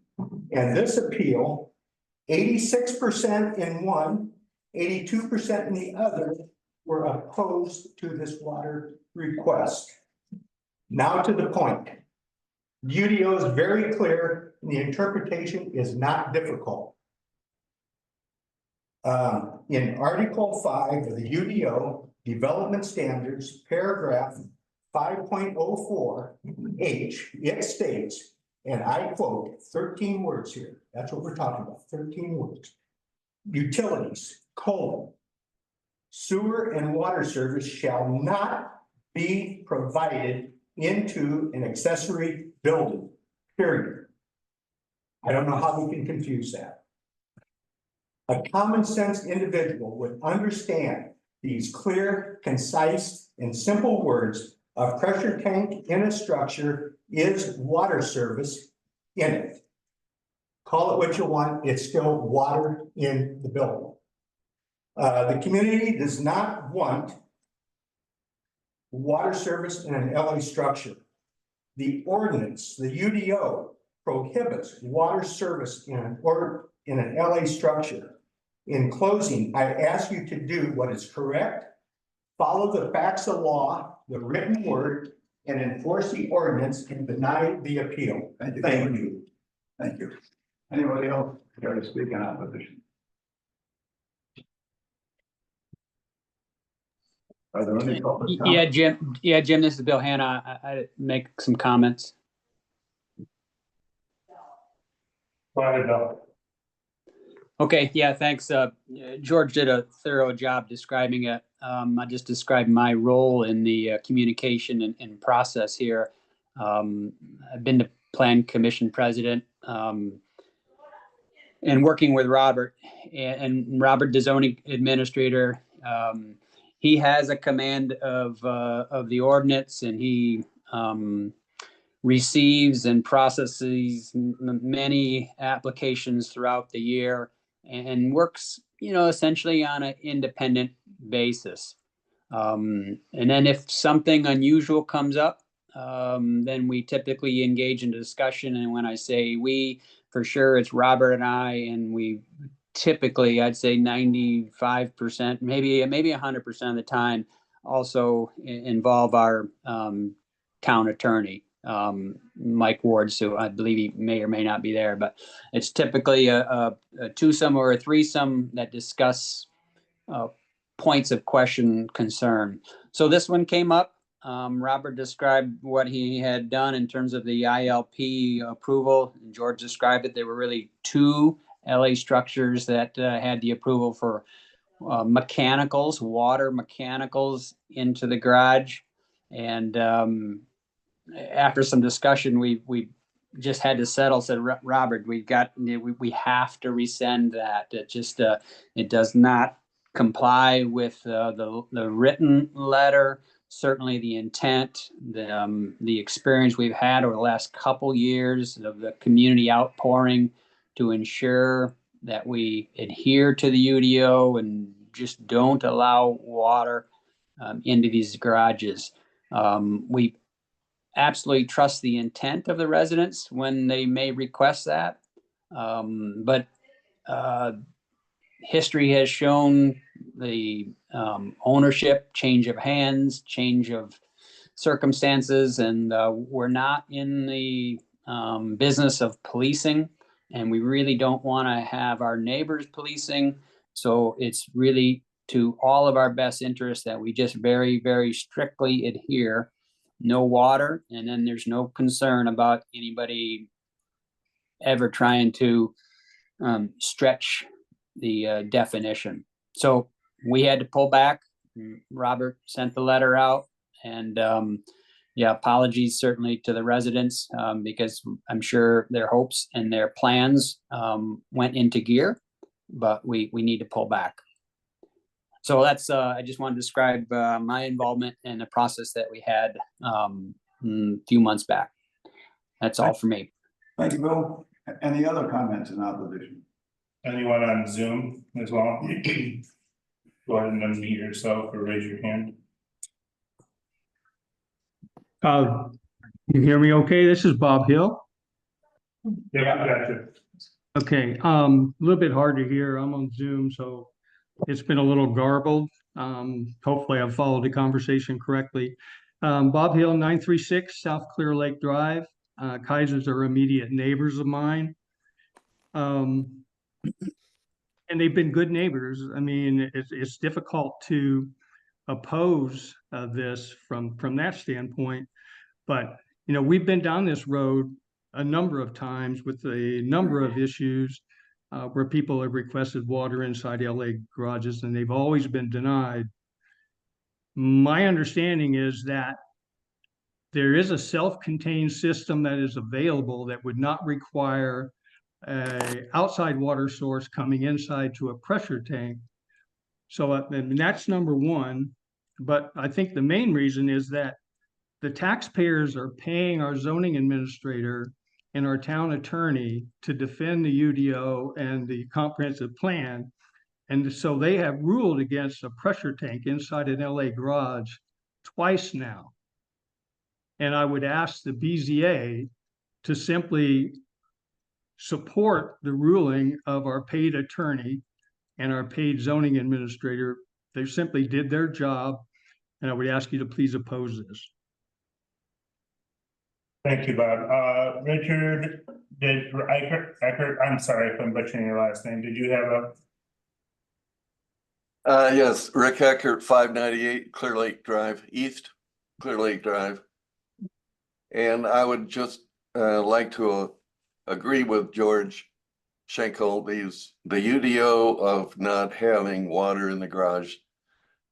[SPEAKER 14] And this appeal, 86% in one, 82% in the other were opposed to this water request. Now to the point. UDO is very clear and the interpretation is not difficult. In Article 5 of the UDO Development Standards, paragraph 5.04H, it states, and I quote, 13 words here. That's what we're talking about, 13 words. Utilities, sewer and water service shall not be provided into an accessory building, period. I don't know how we can confuse that. A common sense individual would understand these clear, concise, and simple words. A pressure tank in a structure is water service in it. Call it what you want, it's still water in the building. The community does not want water service in an LA structure. The ordinance, the UDO prohibits water service in an LA structure. In closing, I ask you to do what is correct, follow the facts of law, the written word, and enforce the ordinance and deny the appeal.
[SPEAKER 7] Thank you.
[SPEAKER 14] Thank you.
[SPEAKER 7] Thank you. Anybody else care to speak in opposition? Are there any public comments?
[SPEAKER 10] Jim, this is Bill Hanna. I make some comments.
[SPEAKER 5] Go ahead, Bill.
[SPEAKER 10] Okay, yeah, thanks. George did a thorough job describing it. I just described my role in the communication and process here. I've been the Plan Commission president and working with Robert and Robert, the zoning administrator. He has a command of the ordinance, and he receives and processes many applications throughout the year and works, essentially on an independent basis. And then if something unusual comes up, then we typically engage in discussion. And when I say we, for sure, it's Robert and I, and we typically, I'd say 95%, maybe 100% of the time, also involve our town attorney, Mike Ward. So I believe he may or may not be there, but it's typically a twosome or a threesome that discuss points of question concern. So this one came up. Robert described what he had done in terms of the ILP approval. George described it. There were really two LA structures that had the approval for mechanicals, water mechanicals into the garage. And after some discussion, we just had to settle, said, Robert, we have to rescind that. It just, it does not comply with the written letter, certainly the intent, the experience we've had over the last couple years of the community outpouring to ensure that we adhere to the UDO and just don't allow water into these garages. We absolutely trust the intent of the residents when they may request that. But history has shown the ownership, change of hands, change of circumstances, and we're not in the business of policing, and we really don't want to have our neighbors policing. So it's really to all of our best interests that we just very, very strictly adhere. No water, and then there's no concern about anybody ever trying to stretch the definition. So we had to pull back. Robert sent the letter out, and apologies certainly to the residents because I'm sure their hopes and their plans went into gear, but we need to pull back. So that's, I just want to describe my involvement in the process that we had a few months back. That's all for me.
[SPEAKER 7] Thank you, Bill. Any other comments in opposition?
[SPEAKER 5] Anyone on Zoom as well? Go ahead and unmute yourself or raise your hand.
[SPEAKER 15] You hear me okay? This is Bob Hill.
[SPEAKER 5] Yeah, I got you.
[SPEAKER 15] Okay, a little bit hard to hear. I'm on Zoom, so it's been a little garbled. Hopefully I've followed the conversation correctly. Bob Hill, 936 South Clear Lake Drive. Kaisers are immediate neighbors of mine. And they've been good neighbors. I mean, it's difficult to oppose this from that standpoint. But, we've been down this road a number of times with a number of issues where people have requested water inside LA garages, and they've always been denied. My understanding is that there is a self-contained system that is available that would not require an outside water source coming inside to a pressure tank. So and that's number one. But I think the main reason is that the taxpayers are paying our zoning administrator and our town attorney to defend the UDO and the comprehensive plan. And so they have ruled against a pressure tank inside an LA garage twice now. And I would ask the BZA to simply support the ruling of our paid attorney and our paid zoning administrator. They simply did their job, and I would ask you to please oppose this.
[SPEAKER 5] Thank you, Bob. Richard, Eckert, I'm sorry if I'm butchering your last name. Did you have a?
[SPEAKER 8] Yes, Rick Eckert, 598 Clear Lake Drive, East Clear Lake Drive. And I would just like to agree with George Schenkel. The UDO of not having water in the garage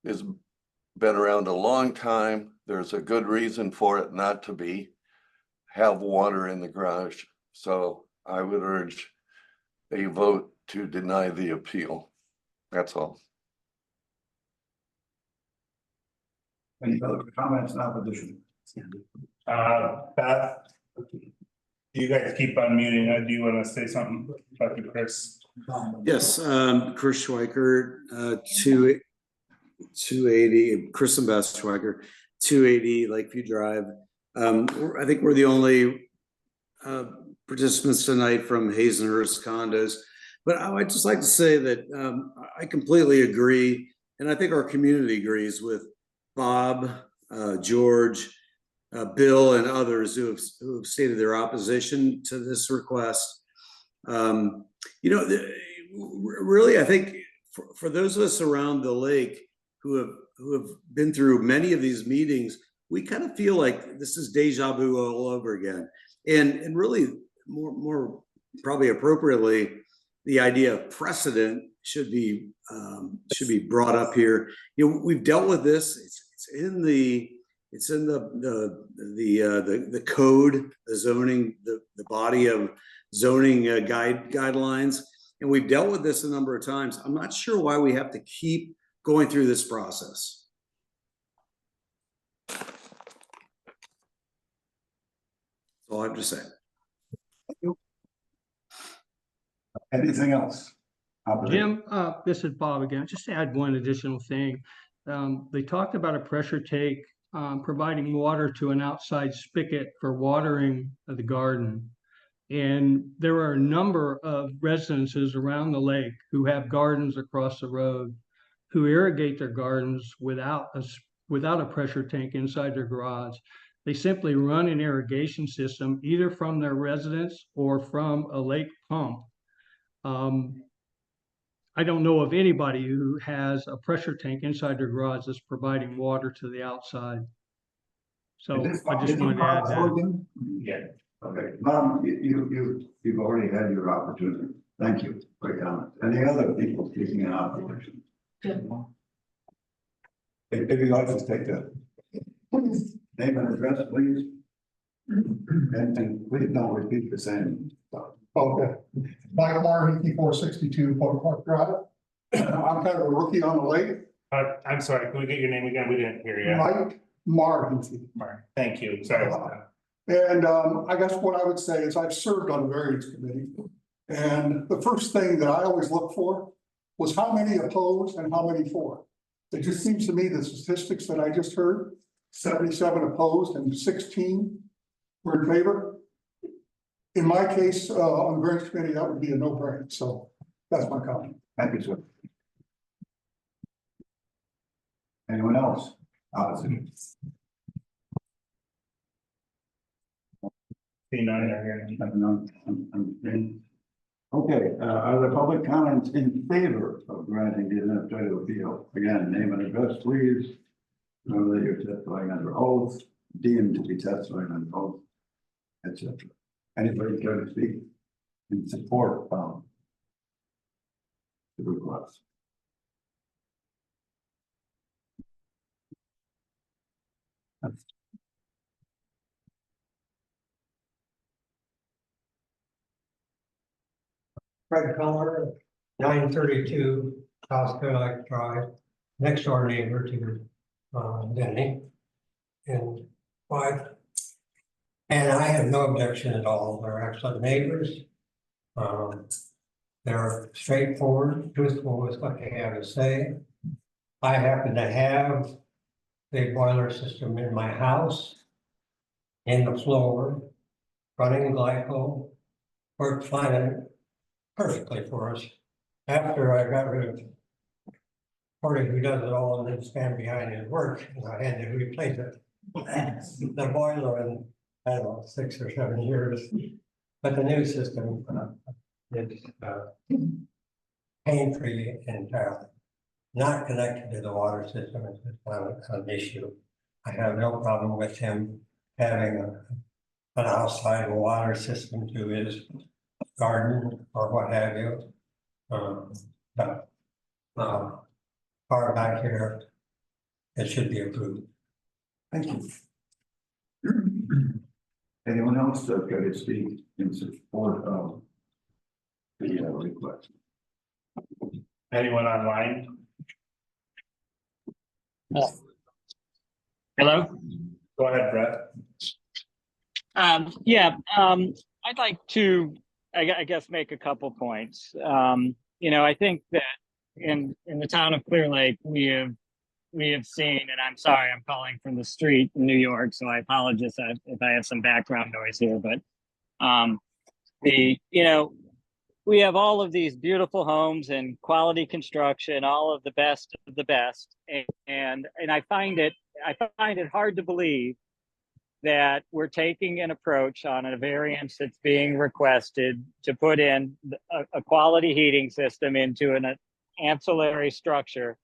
[SPEAKER 8] has been around a long time. There's a good reason for it not to have water in the garage. So I would urge a vote to deny the appeal. That's all.
[SPEAKER 7] Any other comments in opposition?
[SPEAKER 5] Beth, you guys keep on muting. Do you want to say something about Chris?
[SPEAKER 16] Yes, Chris Schweiker, 280, Chris and Beth Schweiker, 280 Lakeview Drive. I think we're the only participants tonight from Hazenhurst Condos, but I would just like to say that I completely agree, and I think our community agrees with Bob, George, Bill, and others who have stated their opposition to this request. Really, I think for those of us around the lake who have been through many of these meetings, we kind of feel like this is deja vu all over again. And really, more probably appropriately, the idea of precedent should be brought up here. We've dealt with this. It's in the code, the zoning, the body of zoning guidelines, and we've dealt with this a number of times. I'm not sure why we have to keep going through this process. That's all I have to say.
[SPEAKER 7] Anything else?
[SPEAKER 15] Jim, this is Bob again. Just to add one additional thing. They talked about a pressure take providing water to an outside spigot for watering of the garden. And there are a number of residences around the lake who have gardens across the road who irrigate their gardens without a pressure tank inside their garage. They simply run an irrigation system either from their residence or from a lake pump. I don't know of anybody who has a pressure tank inside their garage that's providing water to the outside. So I just wanted to add that.
[SPEAKER 5] Yeah.
[SPEAKER 7] Okay, Mom, you've already had your opportunity. Thank you for your comment. Any other people speaking in opposition? If you'd like to take the name and address, please. And please don't repeat the same stuff.
[SPEAKER 17] Okay. Mike Marr, 462 Point Park Drive. I'm kind of a rookie on the lake.
[SPEAKER 5] I'm sorry, can we get your name again? We didn't hear you.
[SPEAKER 17] Mike Marr.
[SPEAKER 5] Thank you. Sorry about that.
[SPEAKER 17] And I guess what I would say is I've served on the variance committee. And the first thing that I always look for was how many opposed and how many for. It just seems to me the statistics that I just heard, 77 opposed and 16 were in favor. In my case, on the variance committee, that would be a no-brainer. So that's my comment.
[SPEAKER 7] Thank you, sir. Anyone else? Opposition? Okay, are there public comments in favor of granting the administrative appeal? Again, name and address, please. Remember that you're testifying under oath, deemed to be testifying under oath, etc. Anybody care to speak in support of the request?
[SPEAKER 18] Fred Keller, 932 South Clear Lake Drive, next door neighbor to Denny and wife. And I have no objection at all. They're excellent neighbors. They're straightforward, truthful with what they have to say. I happen to have the boiler system in my house, in the floor, running glycol, worked fine and perfectly for us. After I got rid of Porter, who does it all and then stand behind his work, and I had to replace it. The boiler in, I don't know, 6 or 7 years, but the new system is pain-free entirely. Not connected to the water system, it's just an issue. I have no problem with him having an outside water system to his garden or what have you. But far back here, it should be approved.
[SPEAKER 7] Thank you. Anyone else that got to speak in support of the request?
[SPEAKER 5] Anyone online?
[SPEAKER 19] Hello?
[SPEAKER 5] Go ahead, Brett.
[SPEAKER 19] I'd like to, I guess, make a couple points. I think that in the town of Clear Lake, we have seen, and I'm sorry, I'm calling from the street in New York, so I apologize if I have some background noise here, but we have all of these beautiful homes and quality construction, all of the best, and I find it hard to believe that we're taking an approach on a variance that's being requested to put in a quality heating system into an ancillary structure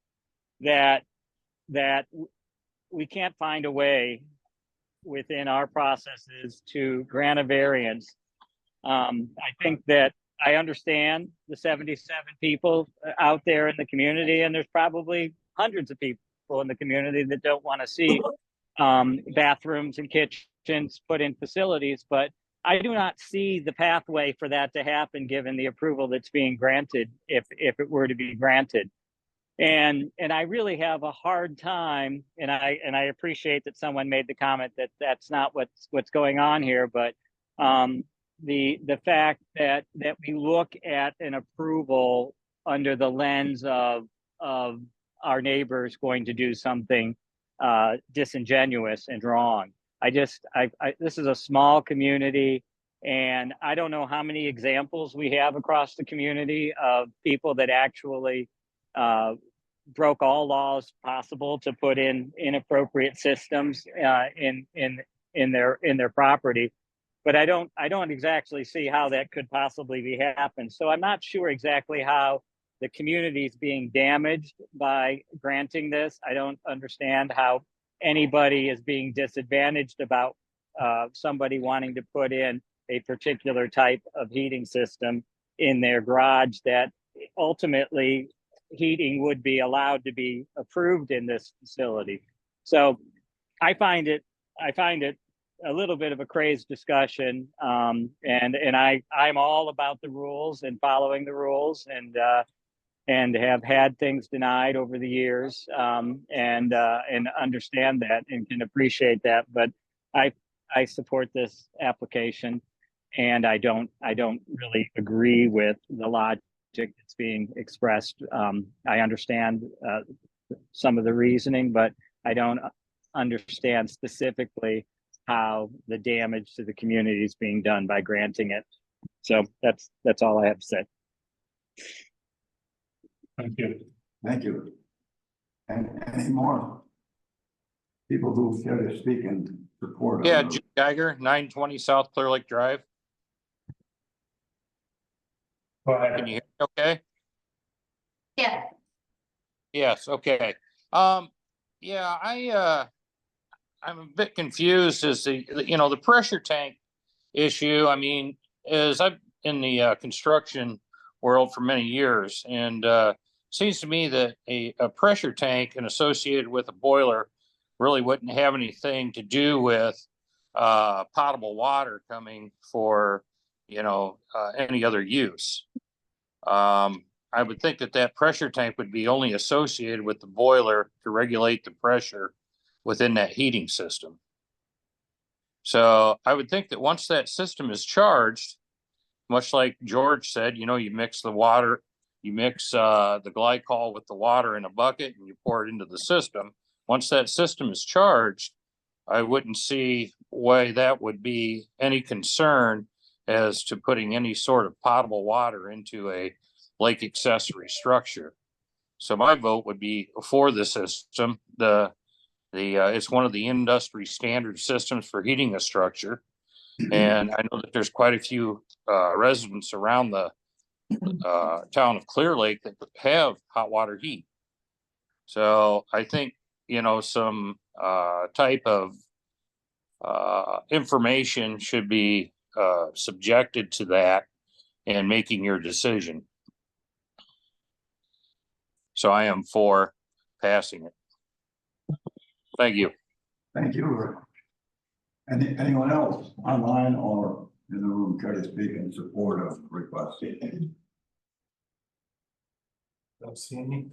[SPEAKER 19] that we can't find a way within our processes to grant a variance. I think that I understand the 77 people out there in the community, and there's probably hundreds of people in the community that don't want to see bathrooms and kitchens put in facilities, but I do not see the pathway for that to happen given the approval that's being granted if it were to be granted. And I really have a hard time, and I appreciate that someone made the comment that that's not what's going on here, but the fact that we look at an approval under the lens of our neighbors going to do something disingenuous and wrong. This is a small community, and I don't know how many examples we have across the community of people that actually broke all laws possible to put in inappropriate systems in their property. But I don't exactly see how that could possibly be happen. So I'm not sure exactly how the community is being damaged by granting this. I don't understand how anybody is being disadvantaged about somebody wanting to put in a particular type of heating system in their garage that ultimately heating would be allowed to be approved in this facility. So I find it a little bit of a crazed discussion, and I'm all about the rules and following the rules, and have had things denied over the years, and understand that and can appreciate that. But I support this application, and I don't really agree with the logic that's being expressed. I understand some of the reasoning, but I don't understand specifically how the damage to the community is being done by granting it. So that's all I have to say.
[SPEAKER 5] Thank you.
[SPEAKER 7] Thank you. And any more people who care to speak in support?
[SPEAKER 20] Yeah, Jim Geiger, 920 South Clear Lake Drive.
[SPEAKER 5] Go ahead.
[SPEAKER 20] Can you hear me okay?
[SPEAKER 2] Yeah.
[SPEAKER 20] Yes, okay. Yeah, I'm a bit confused as to, the pressure tank issue. I mean, as I've in the construction world for many years, and seems to me that a pressure tank and associated with a boiler really wouldn't have anything to do with potable water coming for, any other use. I would think that pressure tank would be only associated with the boiler to regulate the pressure within that heating system. So I would think that once that system is charged, much like George said, you mix the water, you mix the glycol with the water in a bucket and you pour it into the system. once that system is charged, I wouldn't see why that would be any concern as to putting any sort of potable water into a lake accessory structure. So my vote would be for the system. It's one of the industry standard systems for heating a structure. And I know that there's quite a few residents around the town of Clear Lake that have hot water heat. So I think, you know, some type of information should be subjected to that and making your decision. So I am for passing it. Thank you.
[SPEAKER 7] Thank you. Anyone else online or in the room care to speak in support of the request?
[SPEAKER 11] Don't see any.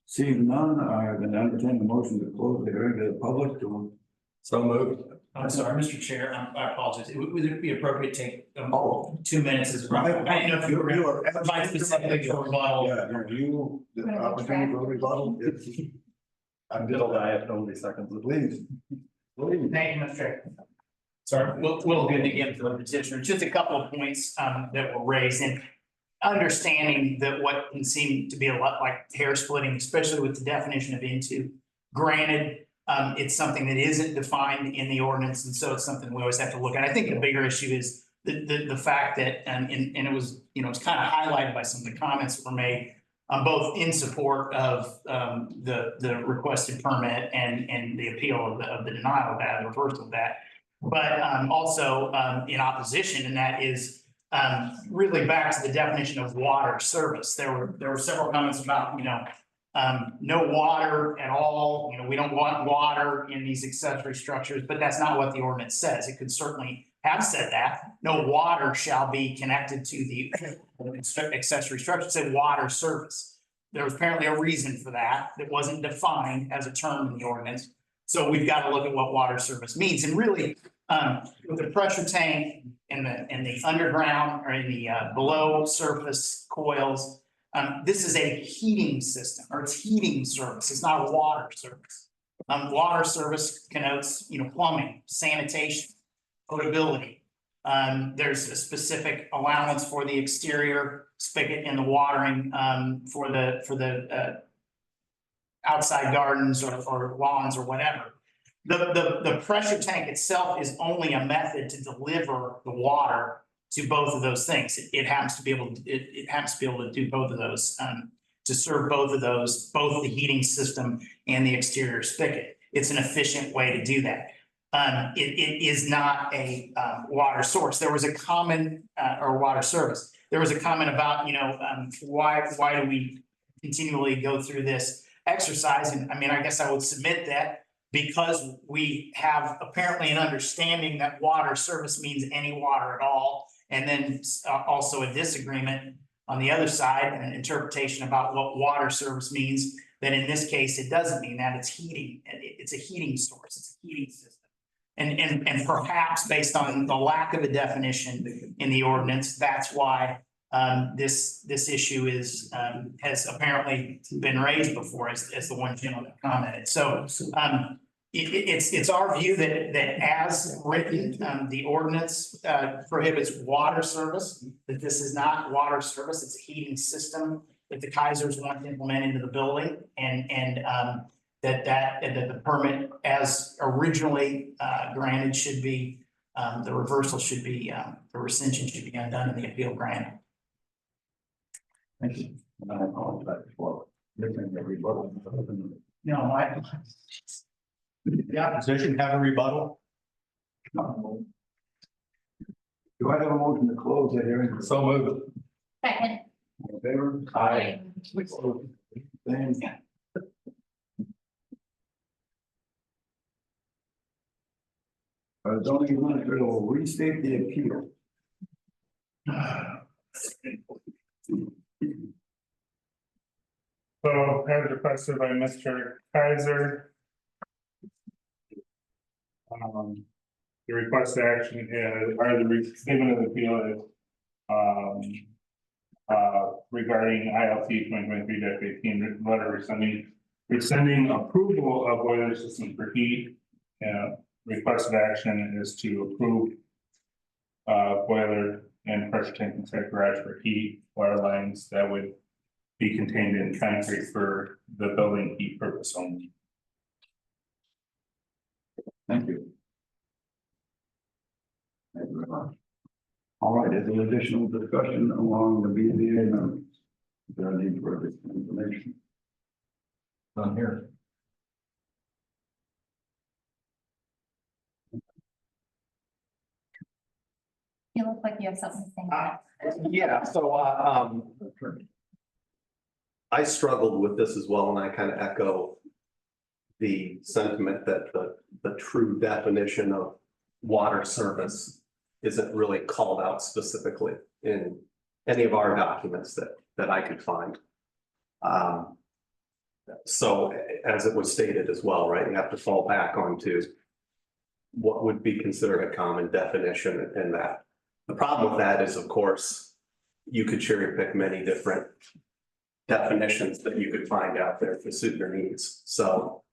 [SPEAKER 7] Seeing none, I then entertain the motion to close the hearing to the public to.
[SPEAKER 11] So moved.
[SPEAKER 6] I'm sorry, Mr. Chair, I apologize. Would it be appropriate to take 2 minutes as well?
[SPEAKER 7] I
[SPEAKER 6] I didn't know if you were
[SPEAKER 7] you
[SPEAKER 6] going
[SPEAKER 7] are
[SPEAKER 6] to provide specifically for rebuttal.
[SPEAKER 7] Yeah, you, the opportunity for rebuttal. I'm still, I have only seconds, please. Please.
[SPEAKER 6] Thank you, Mr. Chair. Sorry, we'll get again for the petitioner. Just a couple of points that were raised, and understanding that what can seem to be a lot like hair splitting, especially with the definition of into. Granted, it's something that isn't defined in the ordinance, and so it's something we always have to look at. I think the bigger issue is the fact that, and it was, you know, it's kind of highlighted by some of the comments that were made, both in support of the requested permit and the appeal of the denial of that, the reversal of that, but also in opposition, and that is really back to the definition of water service. There were several comments about, you know, no water at all. You know, we don't want water in these accessory structures, but that's not what the ordinance says. It could certainly have said that. No water shall be connected to the accessory structure. It said water service. There was apparently a reason for that wasn't defined as a term in the ordinance. So we've got to look at what water service means. And really, with the pressure tank and the underground or in the below surface coils, this is a heating system, or it's heating service. It's not a water service. Water service connotes, you know, plumbing, sanitation, potability. There's a specific allowance for the exterior spigot and the watering for the outside gardens or lawns or whatever. The pressure tank itself is only a method to deliver the water to both of those things. It happens to be able to, it happens to be able to do both of those, to serve both of those, both the heating system and the exterior spigot. It's an efficient way to do that. It is not a water source. There was a comment, or water service. There was a comment about, you know, why do we continually go through this exercise? And I mean, I guess I would submit that because we have apparently an understanding that water service means any water at all. And then also a disagreement on the other side, and an interpretation about what water service means, that in this case, it doesn't mean that. It's heating. It's a heating source. It's a heating system. And perhaps based on the lack of a definition in the ordinance, that's why this issue has apparently been raised before, as the one gentleman commented. So it's our view that as written, the ordinance prohibits water service, that this is not water service, it's a heating system that the Kaisers want to implement into the building, and that the permit as originally granted should be, the reversal should be, the rescission should be undone and the appeal granted.
[SPEAKER 7] Thank you. And I apologize for missing the rebuttal.
[SPEAKER 14] No, the opposition have a rebuttal?
[SPEAKER 7] Do I have a motion to close the hearing?
[SPEAKER 11] So moved.
[SPEAKER 2] Second.
[SPEAKER 7] All in favor?
[SPEAKER 11] Aye.
[SPEAKER 7] Thank zoning administrator will restate the appeal.
[SPEAKER 5] So as requested by Mr. Kaiser. The request action is, or the restatement of the appeal is, regarding ILT 2023-18 letter rescinding rescinding approval of boiler system for heat. Requested action is to approve boiler and pressure tank inside garage for heat water lines that would be contained in concrete for the building heat purpose only.
[SPEAKER 7] Thank you. Thank you very much. All right, is there additional discussion along the BZA members? Is there any further information? None here.
[SPEAKER 2] You look like you have something to say.
[SPEAKER 13] Yeah, so, I struggled with this as well, and I kind of echo the sentiment that the true definition of water service isn't really called out specifically in any of our documents that I could find. So as it was stated as well, right, you have to fall back onto what would be considered a common definition in that. The problem with that is, of course, you could cherry pick many different definitions that you could find out there to suit your needs. So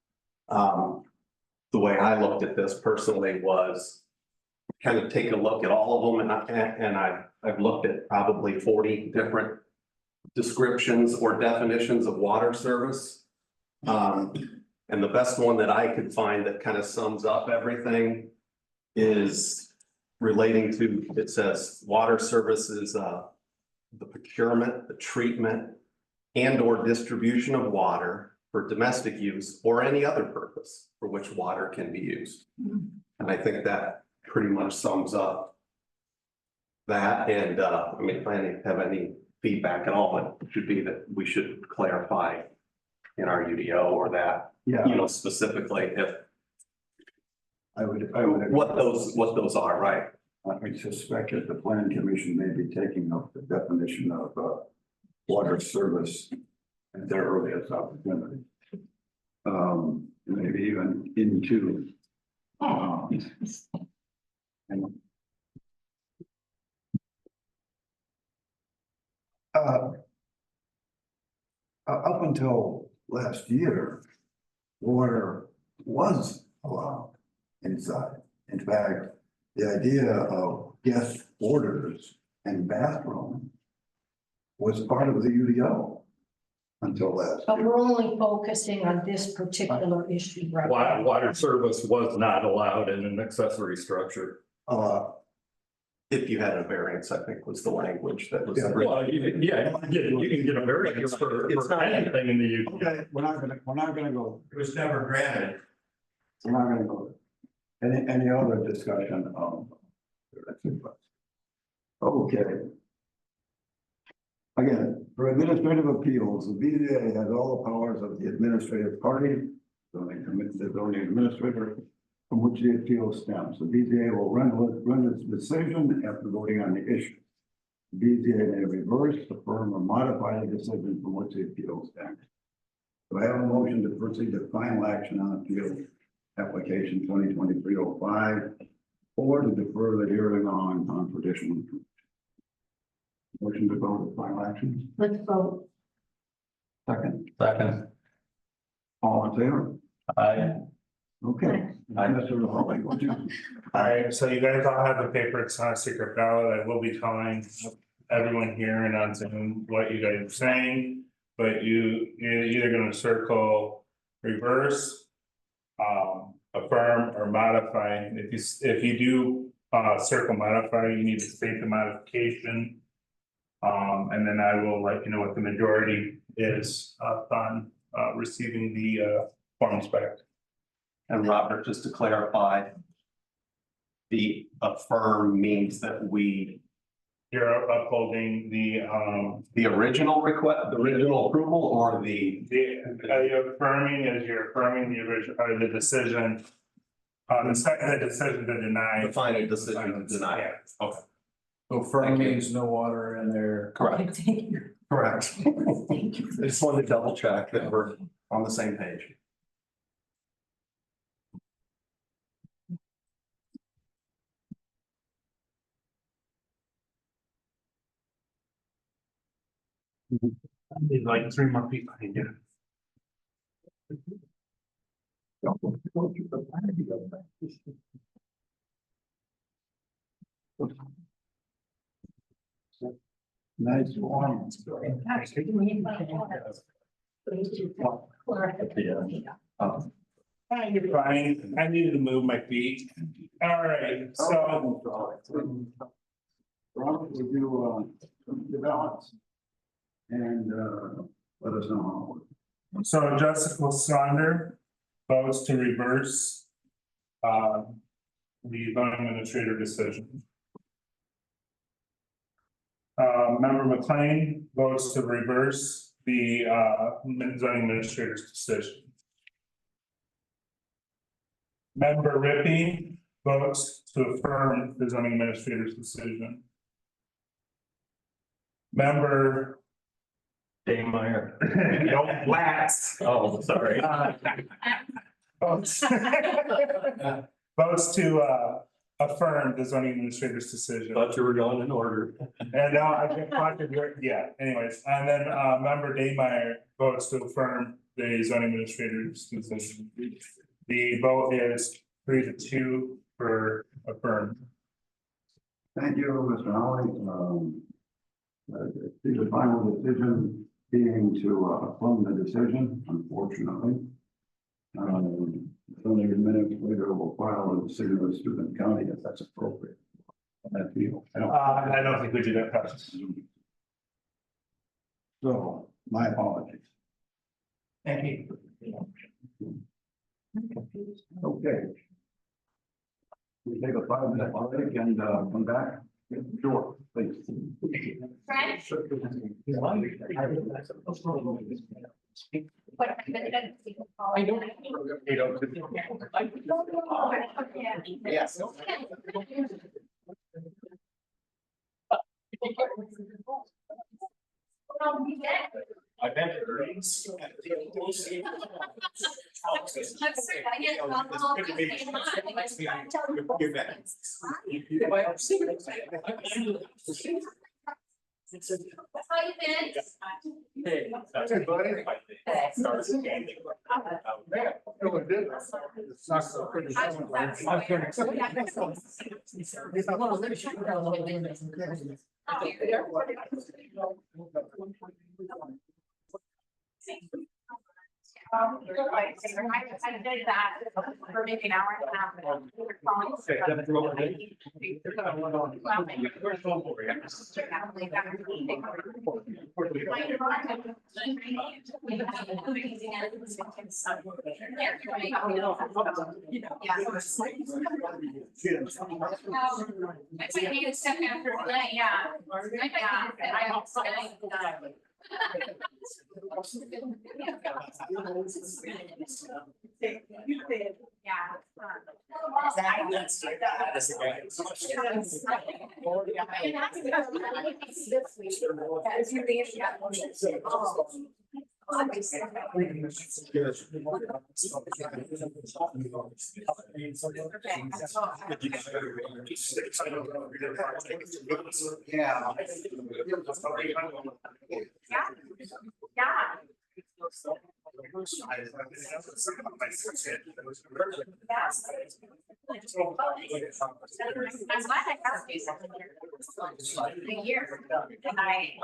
[SPEAKER 13] the way I looked at this personally was kind of take a look at all of them, and I've looked at probably 40 different descriptions or definitions of water service. And the best one that I could find that kind of sums up everything is relating to, it says water service is the procurement, the treatment, and or distribution of water for domestic use or any other purpose for which water can be used. And I think that pretty much sums up that. And I mean, if I have any feedback at all, it should be that we should clarify in our UDO or that,
[SPEAKER 7] Yeah.
[SPEAKER 13] you know, specifically if
[SPEAKER 7] I would.
[SPEAKER 13] what those are, right?
[SPEAKER 7] I suspect that the planning commission may be taking up the definition of water service at their earliest opportunity. Maybe even into. And, up until last year, water was allowed inside. In fact, the idea of guest orders and bathroom was part of the UDO until last.
[SPEAKER 9] But we're only focusing on this particular issue, right?
[SPEAKER 11] Water service was not allowed in an accessory structure.
[SPEAKER 13] If you had a variance, I think was the language that was.
[SPEAKER 11] Yeah, well, you can get a variance for anything in the UDO.
[SPEAKER 7] Okay, we're not gonna go.
[SPEAKER 11] It was never granted.
[SPEAKER 7] We're not gonna go there. Any other discussion of? Okay. Again, for administrative appeals, the BZA has all the powers of the administrative party, the zoning administrator, from which the appeal stems. The BZA will run its decision after voting on the issue. The BZA may reverse, affirm, or modify the decision from which the appeal stems. Do I have a motion to proceed to final action on appeal application 2023-05 or to defer the hearing on traditional? Motion to go to final action?
[SPEAKER 9] Let's vote.
[SPEAKER 7] Second.
[SPEAKER 11] Second.
[SPEAKER 7] All in favor?
[SPEAKER 11] Aye.
[SPEAKER 7] Okay. Mr. Hawley, what you?
[SPEAKER 5] All right, so you guys all have the paper, it's not a secret ballot. I will be telling everyone here and on Zoom what you guys are saying. But you're either gonna circle reverse, affirm, or modify. If you do circle modify, you need to state the modification. And then I will let you know what the majority is on receiving the forms back.
[SPEAKER 13] And Robert, just to clarify, the affirm means that
[SPEAKER 5] you're upholding
[SPEAKER 13] the original request, the original approval, or
[SPEAKER 5] you're affirming as you're affirming the original, or the decision. The decision to deny.
[SPEAKER 13] The final decision to deny.
[SPEAKER 5] Yeah.
[SPEAKER 13] Okay.
[SPEAKER 3] So firm means no water in there.
[SPEAKER 13] Correct. Correct. I just wanted to double check that we're on the same page.
[SPEAKER 5] There's like 3 more people behind you.
[SPEAKER 7] Nice one.
[SPEAKER 5] You're fine. I needed to move my feet. All right, so.
[SPEAKER 7] Ron, would you, develop? And, let us know.
[SPEAKER 5] So Jessica Sander votes to reverse the zoning administrator decision. Member McLean votes to reverse the zoning administrator's decision. Member Rippey votes to affirm the zoning administrator's decision. Member
[SPEAKER 11] Daymeyer.
[SPEAKER 5] Don't wax.
[SPEAKER 11] Oh, sorry.
[SPEAKER 5] Votes votes to affirm the zoning administrator's decision.
[SPEAKER 11] Thought you were going in order.
[SPEAKER 5] And now I get pocket, yeah, anyways, and then member Daymeyer votes to affirm the zoning administrator's decision. The vote is 3-2 for affirm.
[SPEAKER 7] Thank you, Mr. Holly. The final decision being to affirm the decision, unfortunately. Only minutes later will file a decision with Steuben County if that's appropriate. That deal.
[SPEAKER 5] I don't think we do that process.
[SPEAKER 7] So, my apologies.
[SPEAKER 5] Thank you.
[SPEAKER 7] Okay. We take a 5-minute break and come back. Sure, please.
[SPEAKER 2] Fred? What?
[SPEAKER 3] I don't.
[SPEAKER 1] Yes.
[SPEAKER 3] I've been.
[SPEAKER 2] How you been?
[SPEAKER 3] Hey.
[SPEAKER 17] Hey, buddy.
[SPEAKER 2] I did that for maybe an hour and a half. I need a step after today, yeah. I also. I'm glad I have these a year and I.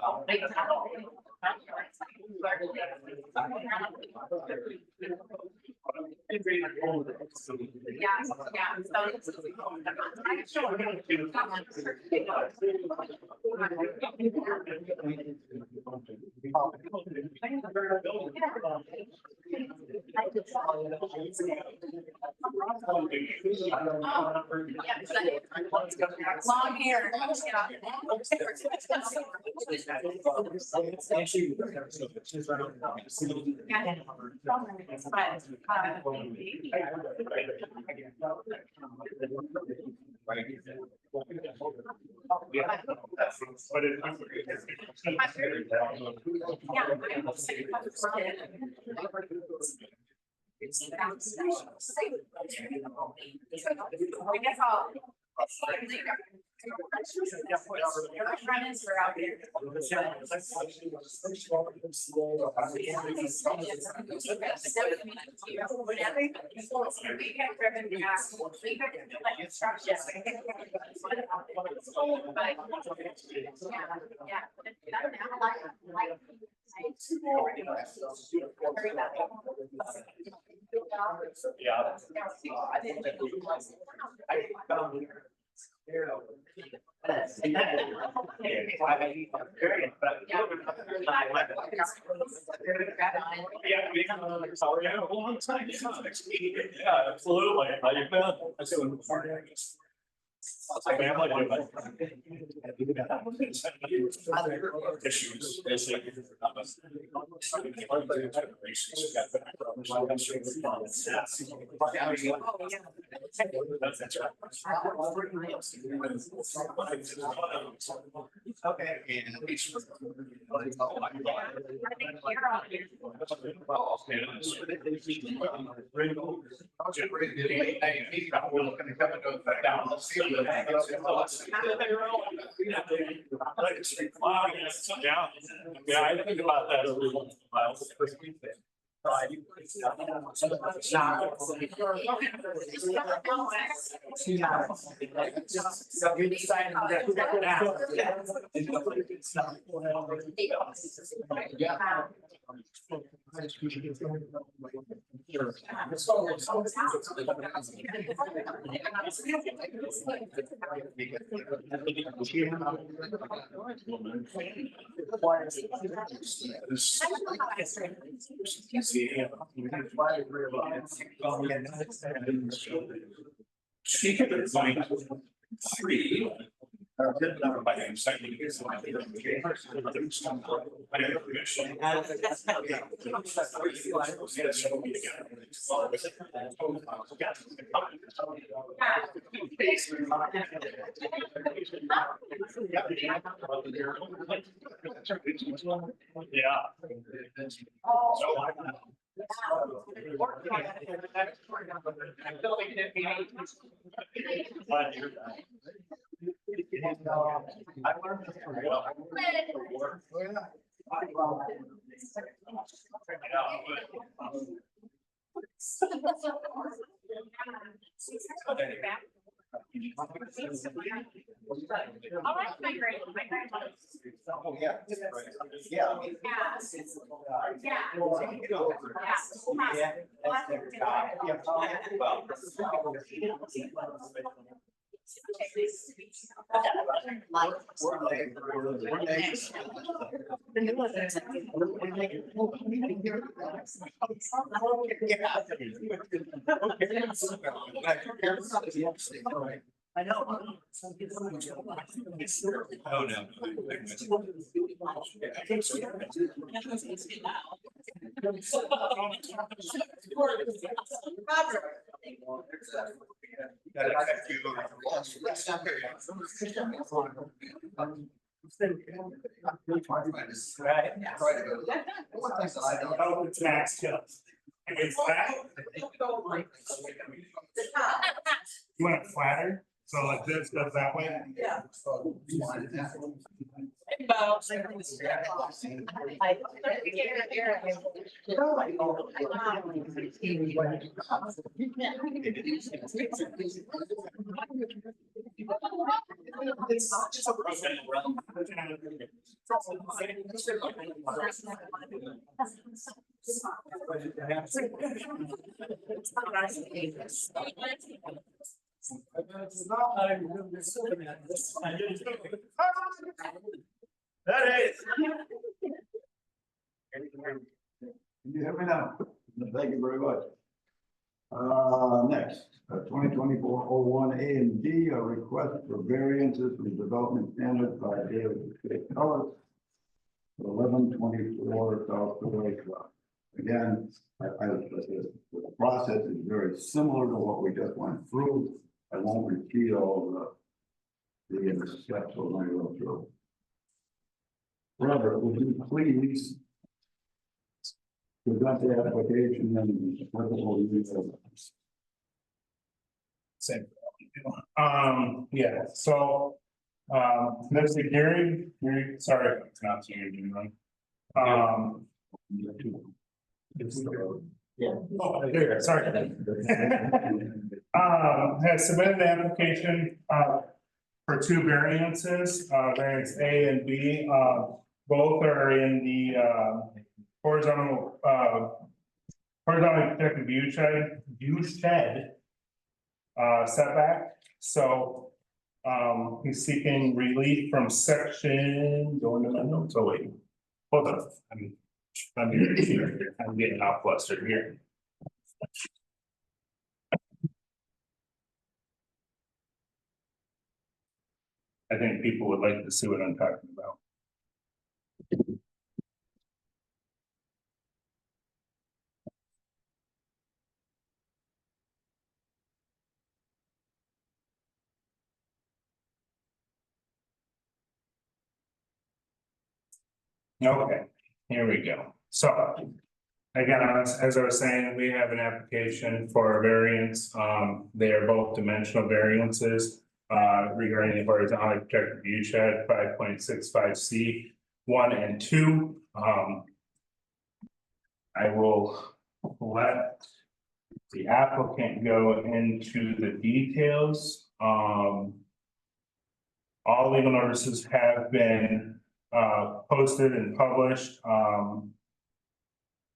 [SPEAKER 2] Long hair. I guess I'll see you later. Friends are out there. Whenever we have driven back, we have to like instructions.
[SPEAKER 11] A long time. Yeah, absolutely. How you been? I said, issues.
[SPEAKER 1] Okay.
[SPEAKER 11] Yeah, I think about that every once in a while. She could find three. By him signing his life.
[SPEAKER 1] I learned this from
[SPEAKER 2] All right, my grandmother.
[SPEAKER 1] Oh, yeah. Yeah. I know.
[SPEAKER 11] Oh, no.
[SPEAKER 5] It's max, yeah. It's flat. You want it flatter? So like this goes that way?
[SPEAKER 4] Yeah.
[SPEAKER 7] You hear me now? Thank you very much. Next, 2024-01 A and D, a request for variances from development standards by David Ellis. 1124 South Lake Drive. Again, the process is very similar to what we just went through. I won't repeat all the steps we're going to go through. Robert, would you please present the application and applicable use of
[SPEAKER 5] Same. Yeah, so Next, Gary, sorry, if I'm pronouncing your name wrong.
[SPEAKER 3] Yeah.
[SPEAKER 5] Oh, there, sorry. Has submitted an application, for two variances, variance A and B, both are in the, horizontal protected view shed, setback, so, he's seeking relief from section, going to my notes, oh wait, hold on, I'm getting out flustered here. I think people would like to see what I'm talking about. Okay, here we go. So again, as I was saying, we have an application for a variance. They are both dimensional variances regarding the horizontal protected view shed 5.65C 1 and 2. I will let the applicant go into the details. All legal notices have been posted and published,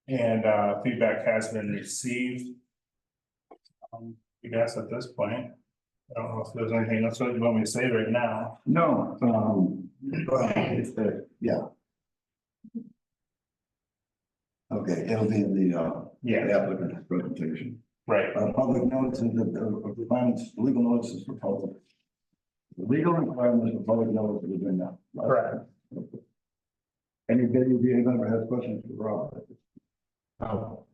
[SPEAKER 5] and feedback has been received. I guess at this point, I don't know if there's anything else you want me to say right now.
[SPEAKER 7] No, it's the, yeah. Okay, it'll be in the applicant's presentation.
[SPEAKER 5] Right.
[SPEAKER 7] Public notice of the requirements, legal notices for public. The legal requirements for public notice have been done.
[SPEAKER 5] Correct.
[SPEAKER 7] Anybody who ever has questions for Rob?
[SPEAKER 5] Oh.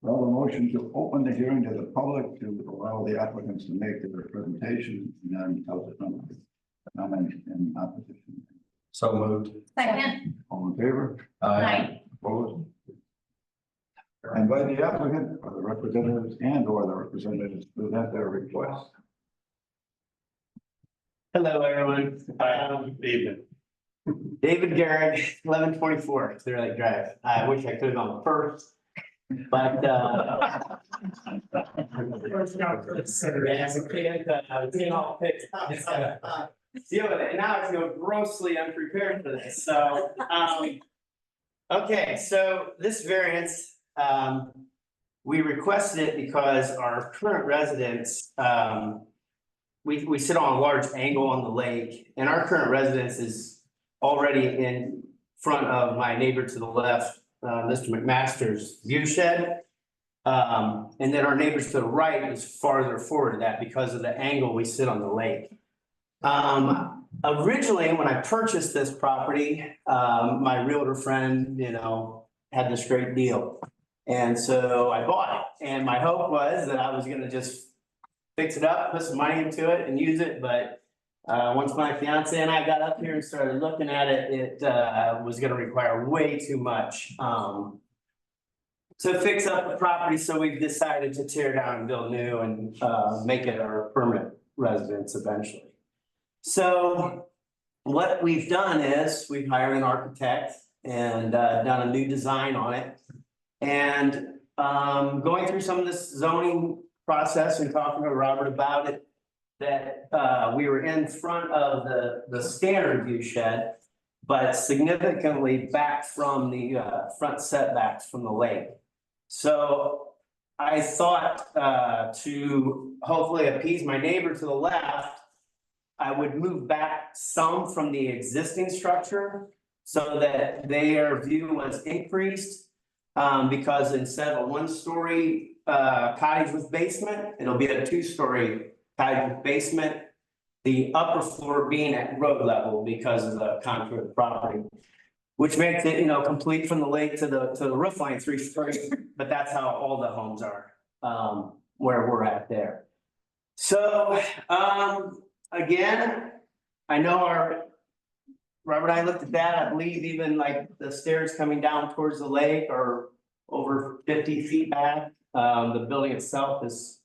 [SPEAKER 7] Well, a motion to open the hearing to the public to allow the applicants to make their presentation and then tell the comment in opposition.
[SPEAKER 3] So moved.
[SPEAKER 2] Second.
[SPEAKER 7] All in favor?
[SPEAKER 2] Aye.
[SPEAKER 7] Opposed? And by the applicant or the representatives and or the representatives present their request.
[SPEAKER 21] Hello, everyone.
[SPEAKER 5] David.
[SPEAKER 21] David Garrett, 1124 Clear Lake Drive. I wish I could have gone first, but and now I feel grossly unprepared for this. So, okay, so this variance, we requested it because our current residents, we sit on a large angle on the lake, and our current residence is already in front of my neighbor to the left, Mr. McMaster's view shed. And then our neighbors to the right is farther forward of that because of the angle we sit on the lake. Originally, when I purchased this property, my realtor friend, had this great deal. And so I bought it, and my hope was that I was gonna just fix it up, put some money into it and use it, but once my fiance and I got up here and started looking at it, it was gonna require way too much to fix up the property, so we've decided to tear down and build new and make it our permanent residence eventually. So what we've done is we've hired an architect and done a new design on it. And going through some of this zoning process and talking to Robert about it, that we were in front of the standard view shed, but significantly back from the front setbacks from the lake. So I thought to hopefully appease my neighbor to the left, I would move back some from the existing structure so that their view was increased. Because instead of a one-story cottage with basement, it'll be a two-story cottage with basement. The upper floor being at road level because of the contour of the property, which makes it, complete from the lake to the roof line 3 stories. But that's how all the homes are where we're at there. So again, I know Robert and I looked at that. I believe even like the stairs coming down towards the lake are over 50 feet back. The building itself is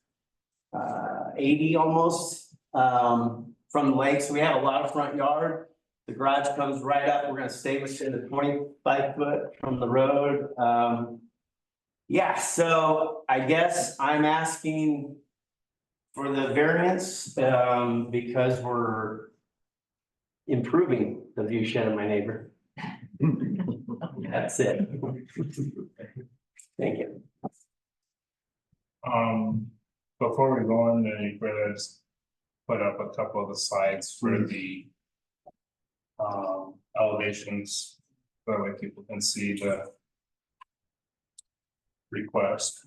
[SPEAKER 21] 80 almost from from the lake, so we have a lot of front yard. The garage comes right up, we're gonna stay within the 25 foot from the road. Yeah, so I guess I'm asking for the variance, because we're improving the view shed of my neighbor. That's it. Thank you.
[SPEAKER 5] Before we go on any further, just put up a couple of the slides for the elevations, so that way people can see the request.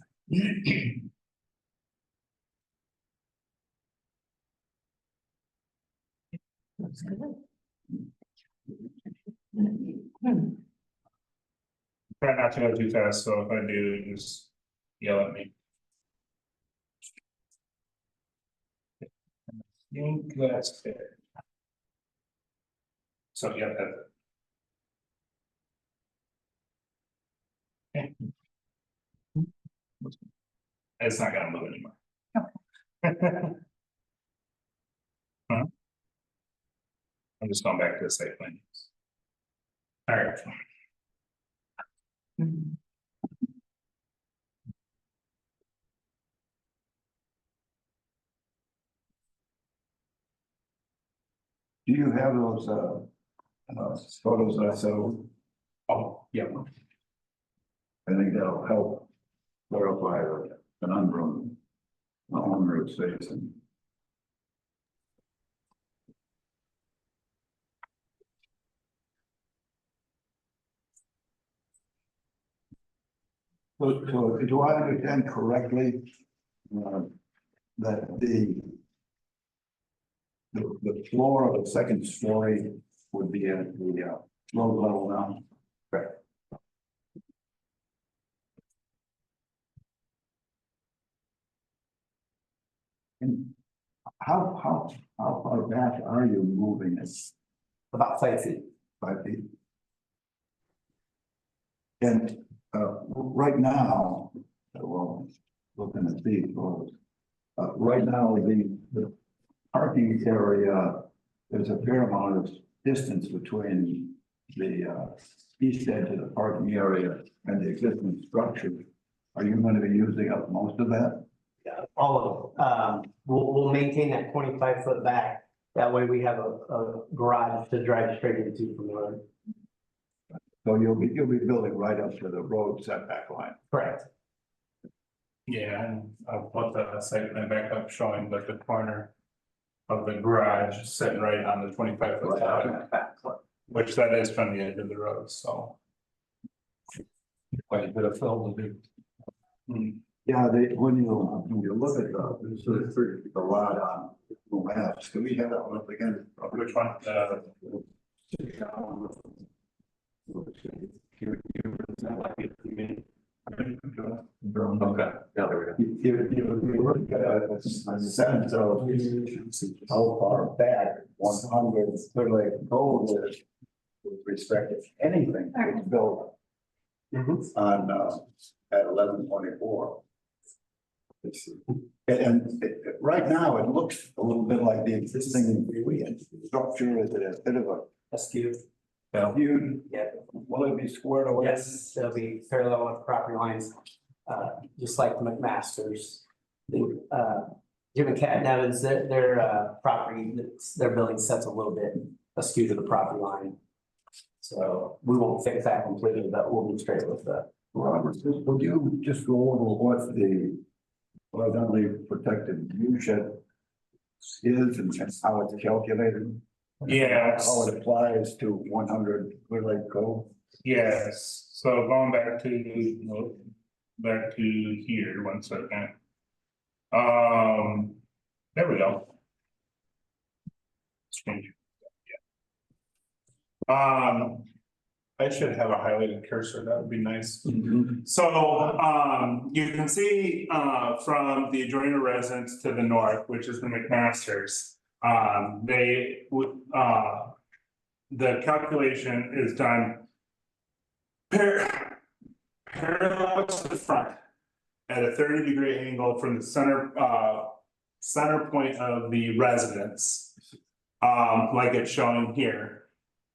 [SPEAKER 5] Try not to go too fast, so if I do, just yell at me. I think that's it. So yeah, that's it. Okay. It's not gonna move anymore. Huh? I'm just going back to the site plan. All right.
[SPEAKER 7] Do you have those, photos that I showed?
[SPEAKER 5] Oh, yeah.
[SPEAKER 7] I think that'll help clarify the conundrum on road station. So do I understand correctly, that the floor of the second story would be at the road level now? Correct. And how far back are you moving it?
[SPEAKER 21] About 5 feet.
[SPEAKER 7] 5 feet. And right now, well, looking at these photos, right now, the parking area, there's a fair amount of distance between the east edge of the parking area and the existing structure. Are you going to be using up most of that?
[SPEAKER 21] Yeah, all of them. We'll maintain that 25 foot back. That way we have a garage to drive straight into from the road.
[SPEAKER 7] So you'll be building right up to the road setback line.
[SPEAKER 21] Correct.
[SPEAKER 5] Yeah, and I'll put the site plan back up showing that the corner of the garage sitting right on the 25 foot side, which that is from the edge of the road, so. Quite a bit of fill to do.
[SPEAKER 7] Yeah, when you look at the lot on Google Maps, can we have that one up again?
[SPEAKER 5] Which one?
[SPEAKER 13] Okay, yeah, there we go.
[SPEAKER 7] You look at a sense of how far back 100 Clear Lake Gold is with respect to anything that's built on at 1124. And right now, it looks a little bit like the existing structure. Is it a bit of a
[SPEAKER 21] skewed?
[SPEAKER 7] Skewed?
[SPEAKER 21] Yeah.
[SPEAKER 7] Will it be squared away?
[SPEAKER 21] Yes, they'll be parallel with property lines, just like the McMasters. Jim and Cat Nevins, their property, their building sets a little bit askew to the property line. So we won't fix that completely, but we'll be straight with that.
[SPEAKER 7] Robert, would you just go over what the horizontally protected view shed is and how it's calculated?
[SPEAKER 5] Yes.
[SPEAKER 7] How it applies to 100 Clear Lake Cove?
[SPEAKER 5] Yes, so going back to here, 1 second. There we go. Change. Yeah. I should have a highlighted cursor, that would be nice. So, you can see, from the adjoining residence to the north, which is the McMasters, they would, the calculation is done parallel to the front at a 30-degree angle from the center point of the residence. like it's shown here.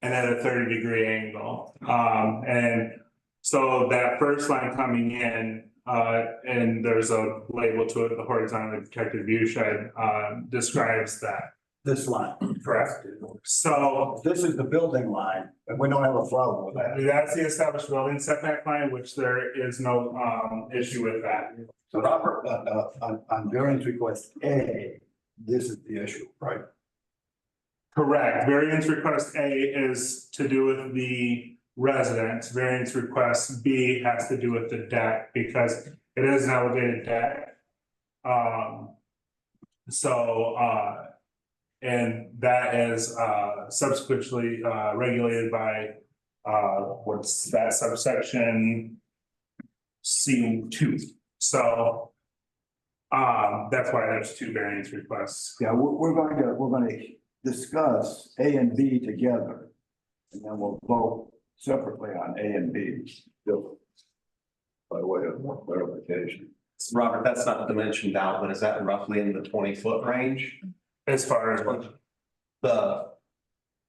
[SPEAKER 5] And at a 30-degree angle, and so that first line coming in, and there's a label to it, the horizontally protected view shed, describes that.
[SPEAKER 1] This line.
[SPEAKER 5] Correct. So
[SPEAKER 1] this is the building line, and we don't have a problem with that.
[SPEAKER 5] that's the established building setback line, which there is no, issue with that.
[SPEAKER 1] So Robert, on variance request A, this is the issue, right?
[SPEAKER 5] Correct. Variance request A is to do with the residence. Variance request B has to do with the deck because it is an elevated deck. And that is subsequently regulated by what's that subsection C2. So that's why there's two variance requests.
[SPEAKER 1] Yeah, we're going to discuss A and B together. And then we'll vote separately on A and B. By way of more clarification.
[SPEAKER 13] Robert, that's not dimensioned out, but is that roughly in the 20-foot range?
[SPEAKER 5] As far as what?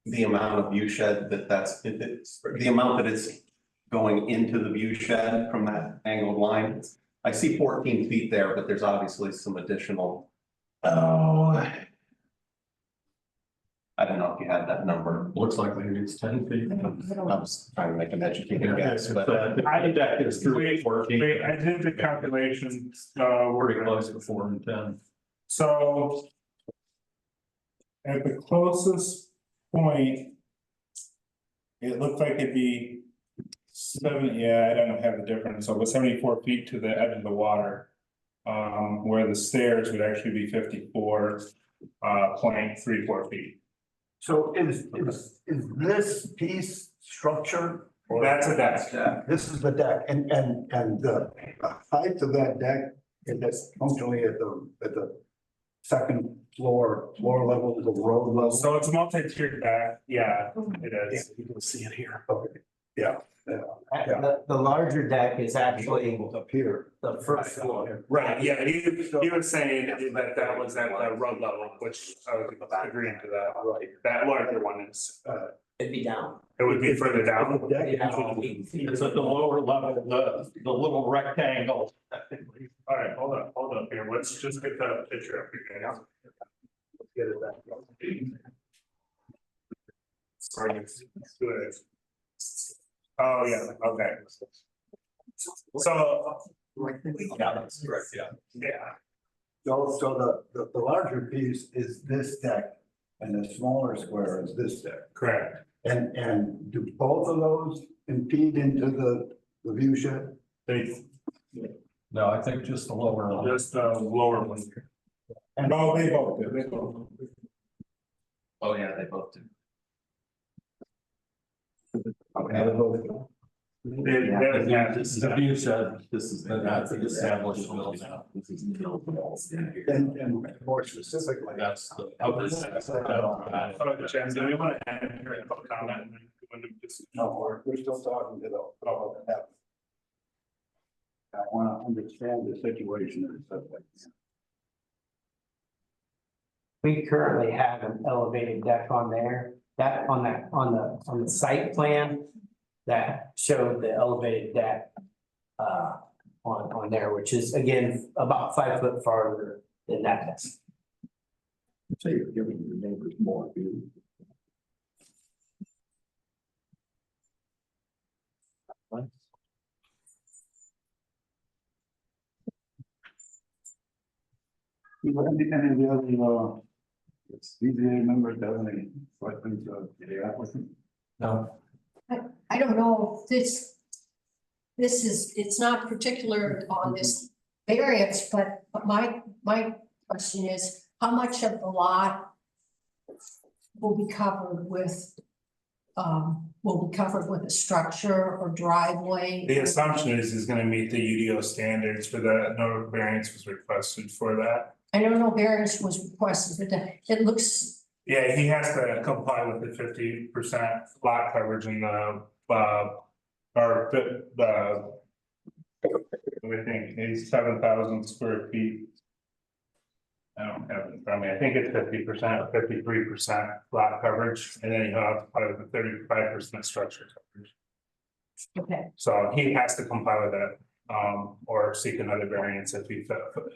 [SPEAKER 13] The amount of view shed it's the amount that it's going into the view shed from that angled line. I see 14 feet there, but there's obviously some additional.
[SPEAKER 5] Oh.
[SPEAKER 13] I don't know if you had that number.
[SPEAKER 11] Looks like maybe it's 10 feet.
[SPEAKER 13] I was trying to make an educated guess, but.
[SPEAKER 11] I deck is through 14.
[SPEAKER 5] Wait, I did the calculations,
[SPEAKER 11] Pretty close to 4 and 10.
[SPEAKER 5] So. At the closest point. It looked like it'd be 70, yeah, I don't have the difference, so but 74 feet to the edge of the water. Where the stairs would actually be 54.34 feet.
[SPEAKER 1] So is this piece structure? Or
[SPEAKER 5] That's a deck.
[SPEAKER 1] This is the deck, and the height of that deck is that's functionally at the second floor level, the road level.
[SPEAKER 5] So it's a multi-tiered deck, yeah, it is.
[SPEAKER 1] You can see it here. Okay, yeah.
[SPEAKER 21] The larger deck is actually
[SPEAKER 1] up here,
[SPEAKER 21] the first floor.
[SPEAKER 5] Right, yeah, he was saying that was at the road level, which I was agreeing to that, right, that larger one is.
[SPEAKER 21] It'd be down.
[SPEAKER 5] It would be further down.
[SPEAKER 11] It's at the lower level, the little rectangle.
[SPEAKER 5] All right, hold up here, let's just get the picture up here. Yeah. Let's get it back. Sorry, let's do it. Oh, yeah, okay. So.
[SPEAKER 11] Yeah, that's correct, yeah.
[SPEAKER 5] Yeah.
[SPEAKER 1] So the larger piece is this deck, and the smaller square is this deck.
[SPEAKER 5] Correct.
[SPEAKER 1] And do both of those impede into the view shed?
[SPEAKER 11] No, I think just the lower one.
[SPEAKER 5] Just the lower one. And no, they both do, they both.
[SPEAKER 13] Oh, yeah, they both do.
[SPEAKER 11] This is a view shed. This is that's the established building. This is
[SPEAKER 1] And more specifically.
[SPEAKER 11] That's the.
[SPEAKER 5] Jen, do we want to add here a public comment? And then go into just-
[SPEAKER 1] No, we're still talking to the. I want to understand the situation and stuff like that.
[SPEAKER 21] We currently have an elevated deck on there, on the site plan. That showed the elevated deck on there, which is again about 5 foot farther than that.
[SPEAKER 1] So you're giving your neighbors more view. Any of the other CBA members have any questions of the applicant?
[SPEAKER 11] No.
[SPEAKER 9] I don't know if this is, it's not particular on this variance, but my question is, how much of the lot will be covered with a structure or driveway?
[SPEAKER 5] The assumption is he's gonna meet the UDO standards for that, no variance was requested for that.
[SPEAKER 9] I know no variance was requested, but it looks,
[SPEAKER 5] Yeah, he has to comply with the 50% lot coverage in the, I think it's 7,000 square feet. I don't have it in front of me. I think it's 50%, 53% lot coverage, and then you have probably the 35% structure coverage.
[SPEAKER 9] Okay,
[SPEAKER 5] So he has to comply with that, or seek another variance if he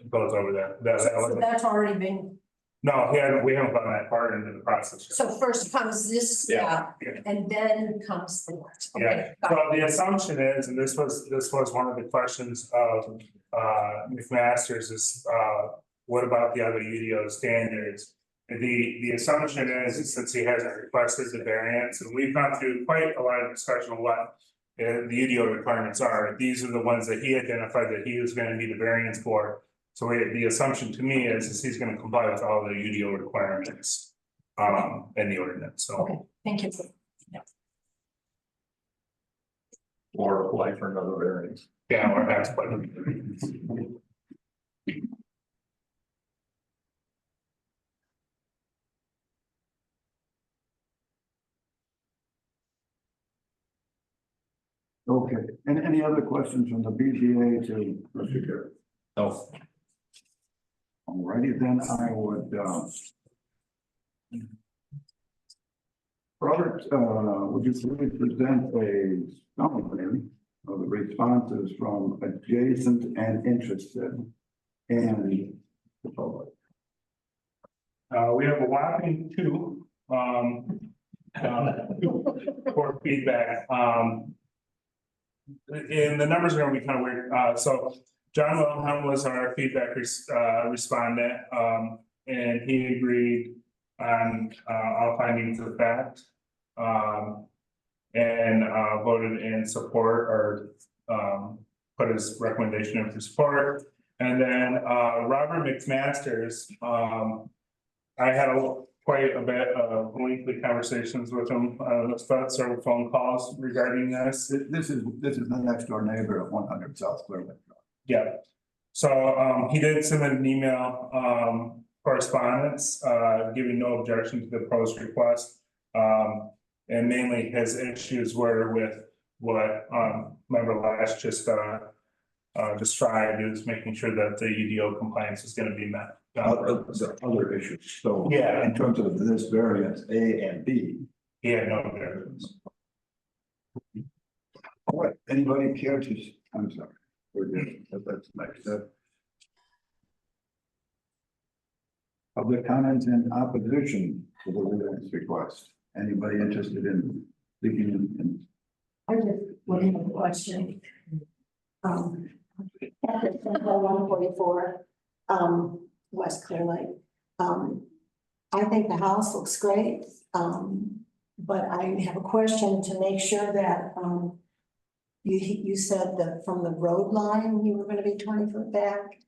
[SPEAKER 5] goes over that.
[SPEAKER 9] so that's already been,
[SPEAKER 5] No, we haven't gone that far into the process yet.
[SPEAKER 9] so first comes this step and then comes the next.
[SPEAKER 5] Yeah,
[SPEAKER 9] Okay, got
[SPEAKER 5] so
[SPEAKER 9] it.
[SPEAKER 5] the assumption is, and this was one of the questions of McMaster's is, what about the other UDO standards? The assumption is, since he hasn't requested the variance, and we've gone through quite a lot of discussion on what the UDO requirements are, these are the ones that he identified that he was gonna need a variance for. So the assumption to me is he's gonna comply with all the UDO requirements in the ordinance, so.
[SPEAKER 9] Okay, thank you.
[SPEAKER 11] Or apply for another variance.
[SPEAKER 5] Yeah, or that's what.
[SPEAKER 1] Okay, and any other questions from the BZA to Mr. Garrett?
[SPEAKER 11] No.
[SPEAKER 1] Alrighty, then I would, Robert, would you please present a summary of the responses from adjacent and interested and the public?
[SPEAKER 5] We have a whopping two, for feedback, and the numbers are gonna be kind of weird, so John Wilhelm was our feedback respondent, and he agreed on, all findings of fact. And voted in support or, put his recommendation in for support. And then, Robert McMaster's, I had quite a bit of lengthy conversations with him, several phone calls regarding this.
[SPEAKER 1] This is the next door neighbor at 100 South Clearlake.
[SPEAKER 5] Yeah, so he did send an email correspondence giving no objection to the proposed request. And mainly his issues were with what member Lash just described, is making sure that the UDO compliance is gonna be met.
[SPEAKER 1] The other issues, so.
[SPEAKER 5] Yeah.
[SPEAKER 1] In terms of this variance, A and B.
[SPEAKER 5] He had no variance.
[SPEAKER 1] All right, anybody care to, I'm sorry, we're good, that's next step. Public comments in opposition to the variance request. Anybody interested in speaking in?
[SPEAKER 9] I just would have a question. At 144, West Clear Lake. I think the house looks great, but I have a question to make sure that, you said that from the road line, you were gonna be 20 foot back,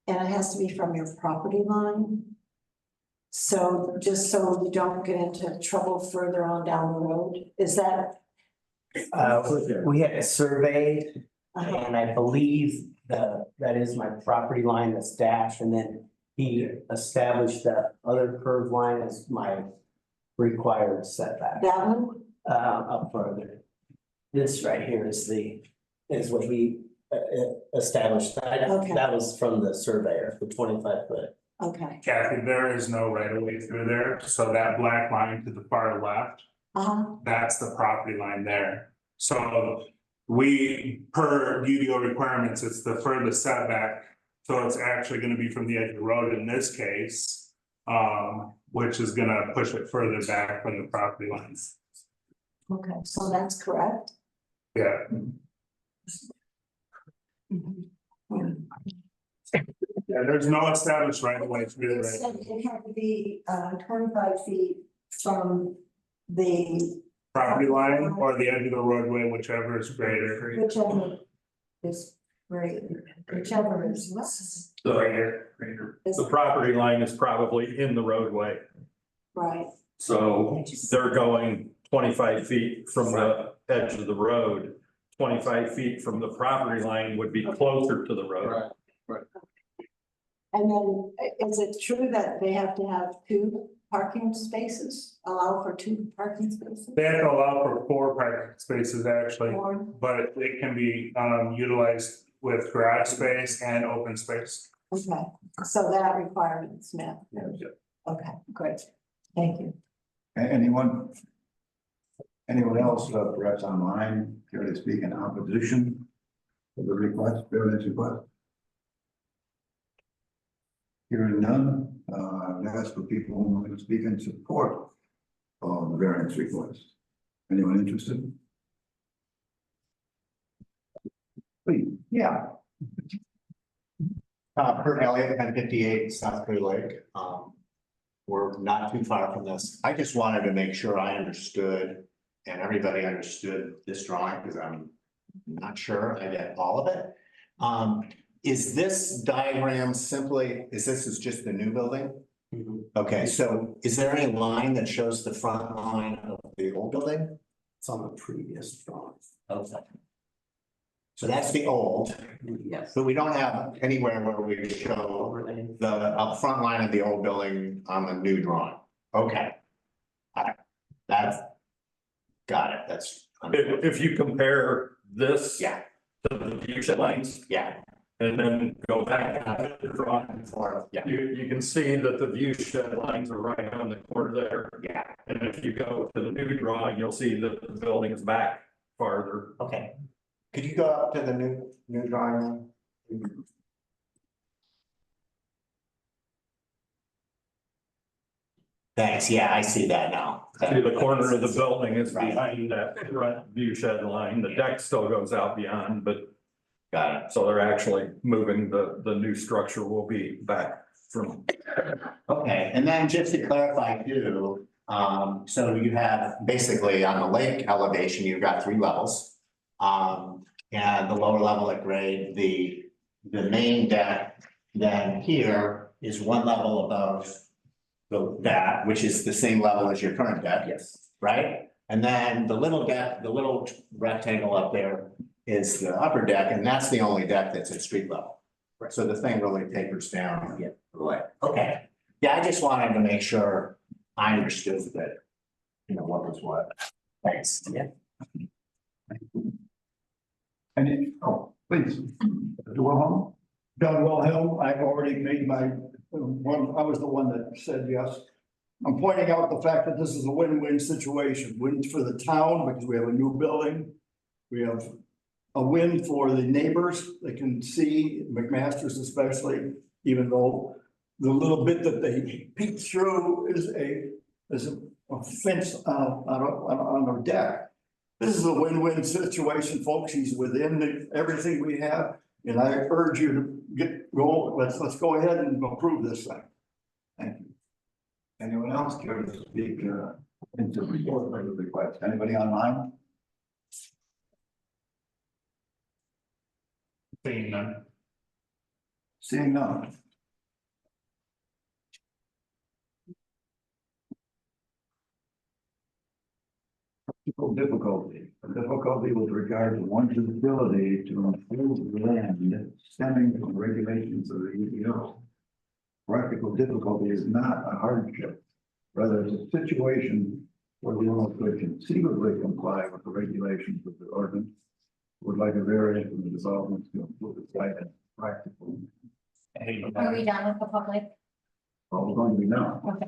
[SPEAKER 9] and it has to be from your property line. So just so you don't get into trouble further on down the road, is that?
[SPEAKER 21] We had it surveyed, and I believe that is my property line that's dashed, and then he established that other curved line as my required setback.
[SPEAKER 9] That one?
[SPEAKER 21] Up further. This right here is what he established.
[SPEAKER 9] Okay.
[SPEAKER 21] That was from the surveyor, the 25 foot.
[SPEAKER 9] Okay.
[SPEAKER 5] Kathy, there is no right of way through there, so that black line to the far left, that's the property line there. So we, per UDO requirements, it's the furthest setback. So it's actually gonna be from the edge of the road in this case, which is gonna push it further back from the property lines.
[SPEAKER 9] Okay, so that's correct.
[SPEAKER 5] Yeah. Yeah, there's no established right of way through
[SPEAKER 9] It
[SPEAKER 5] there.
[SPEAKER 9] said it had to be 25 feet from the.
[SPEAKER 5] Property line or the edge of the roadway, whichever is greater.
[SPEAKER 9] Whichever is greater, whichever is less.
[SPEAKER 11] The property line is probably in the roadway,
[SPEAKER 9] Right.
[SPEAKER 11] so they're going 25 feet from the edge of the road. 25 feet from the property line would be closer to the road.
[SPEAKER 1] Right.
[SPEAKER 9] And then is it true that they have to have 2 parking spaces, allow for 2 parking spaces?
[SPEAKER 5] They have to allow for 4 parking spaces actually, but it can be utilized with garage space and open space.
[SPEAKER 9] Okay, so that requirement's met. Okay, great. Thank you.
[SPEAKER 1] Anyone else, perhaps online, care to speak in opposition to the request, variance request? Hearing none, ask for people who want to speak in support of the variance request. Anyone interested? Please, yeah.
[SPEAKER 14] Kurt Elliott, 1058 South Clear Lake. We're not too far from this. I just wanted to make sure I understood and everybody understood this drawing because I'm not sure I get all of it. Is this diagram simply, is just the new building? Okay, so is there any line that shows the front line of the old building?
[SPEAKER 21] It's on the previous drawing.
[SPEAKER 14] Okay. So that's the old.
[SPEAKER 21] Yes.
[SPEAKER 14] But we don't have anywhere where we show the front line of the old building on the new drawing. Okay. All right. That's, got it. That's.
[SPEAKER 11] If you compare this.
[SPEAKER 14] Yeah.
[SPEAKER 11] To the view shed lines.
[SPEAKER 14] Yeah.
[SPEAKER 11] And then go back to the drawing.
[SPEAKER 14] Yeah.
[SPEAKER 11] You can see that the view shed lines are right on the corner there.
[SPEAKER 14] Yeah.
[SPEAKER 11] And if you go to the new drawing, you'll see that the building is back farther.
[SPEAKER 14] Okay. Could you go up to the new drawing then? Thanks, yeah, I see that now.
[SPEAKER 11] See, the corner of the building is behind that front view shed line. The deck still goes out beyond, but.
[SPEAKER 14] Got it.
[SPEAKER 11] So they're actually moving the new structure will be back from.
[SPEAKER 14] Okay, and then just to clarify too, so you have basically on the lake elevation, you've got 3 levels. And the lower level at grade, the main deck, then here is 1 level above that, which is the same level as your current deck.
[SPEAKER 21] Yes.
[SPEAKER 14] Right? And then the little deck, the little rectangle up there is the upper deck, and that's the only deck that's at street level.
[SPEAKER 21] Right.
[SPEAKER 14] So the thing really tapers down. Yeah. Okay. Yeah, I just wanted to make sure I understood that, what was what. Thanks.
[SPEAKER 21] Yeah.
[SPEAKER 1] Any, please. Wilhelm?
[SPEAKER 17] Doug Wilhelm, I've already made my I was the one that said yes. I'm pointing out the fact that this is a win-win situation. Win for the town because we have a new building. We have a win for the neighbors. They can see, McMaster's especially, even though the little bit that they peek through is a fence on a deck. This is a win-win situation, folks. He's within everything we have. And I urge you to let's go ahead and approve this thing.
[SPEAKER 1] Thank you. Anyone else care to speak into report or request? Anybody online?
[SPEAKER 5] Seeing none.
[SPEAKER 1] Seeing none. Difficulty with regard to one's ability to improve land stemming from regulations of the EPO. Practical difficulty is not a hardship, rather it's a situation where the owner could conceivably comply with the regulations of the ordinance, would like a variance from the development to improve the site and practical.
[SPEAKER 2] Are we done with the public?
[SPEAKER 1] Well, we're going to be now.
[SPEAKER 2] Okay.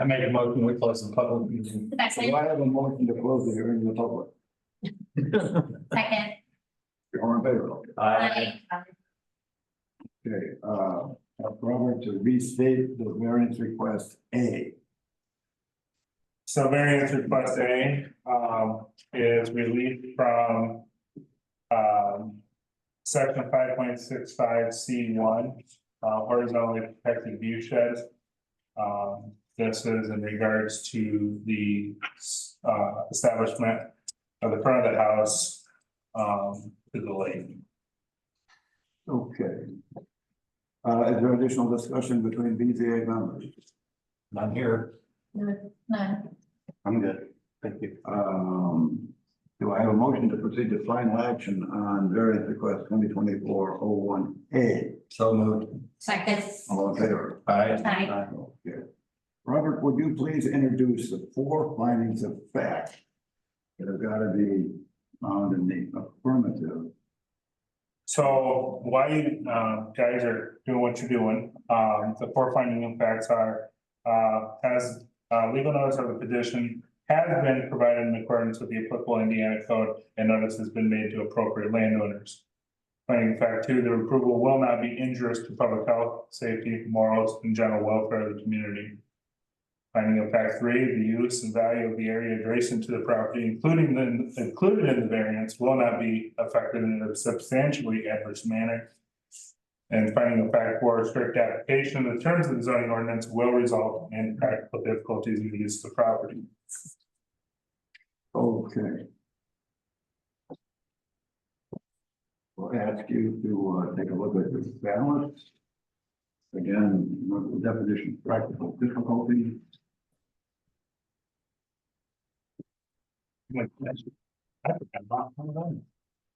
[SPEAKER 11] I make a motion, we close the public meeting.
[SPEAKER 1] Do I have a motion to close the hearing in the public?
[SPEAKER 2] Second.
[SPEAKER 1] You're in favor?
[SPEAKER 2] Aye.
[SPEAKER 1] Okay, Robert, to restate the variance request A.
[SPEAKER 5] So variance request A, is relief from, section 5.65C1, horizontally protected view sheds. This is in regards to the, establishment of the front of the house, to the lake.
[SPEAKER 1] Okay. Is there additional discussion between BZA members?
[SPEAKER 11] None here.
[SPEAKER 2] None.
[SPEAKER 1] I'm good. Thank you. Do I have a motion to proceed to final action on variance request 2024-01A?
[SPEAKER 11] So moved.
[SPEAKER 2] Second.
[SPEAKER 1] All in favor?
[SPEAKER 11] Aye.
[SPEAKER 2] Aye.
[SPEAKER 1] Okay. Robert, would you please introduce the 4 findings of fact that have got to be found in the affirmative
[SPEAKER 5] So while you, guys are doing what you're doing, the four finding of facts are, has, legal notice of the petition has been provided in accordance with the applicable Indiana code and notice has been made to appropriate landowners. Finding of fact two, the approval will not be injurious to public health, safety, morals, and general welfare of the community. Finding of fact three, the use and value of the area adjacent to the property, included in the variance, will not be affected in a substantially adverse manner. And finding of fact four, strict application of the terms of the zoning ordinance will result in practical difficulties in the use of the property.
[SPEAKER 1] Okay. We'll ask you to take a look at this balance. Again, the definition of practical difficulty.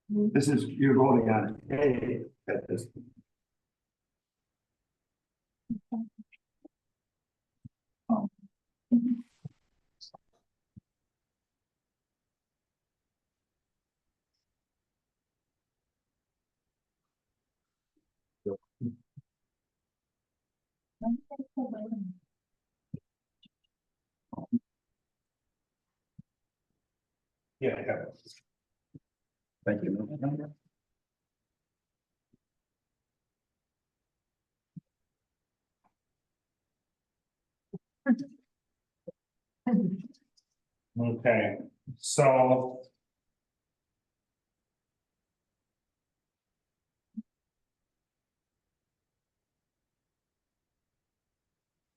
[SPEAKER 1] This is, you're voting on A at this.
[SPEAKER 5] Yeah, I have it.
[SPEAKER 1] Thank you.
[SPEAKER 5] Okay, so.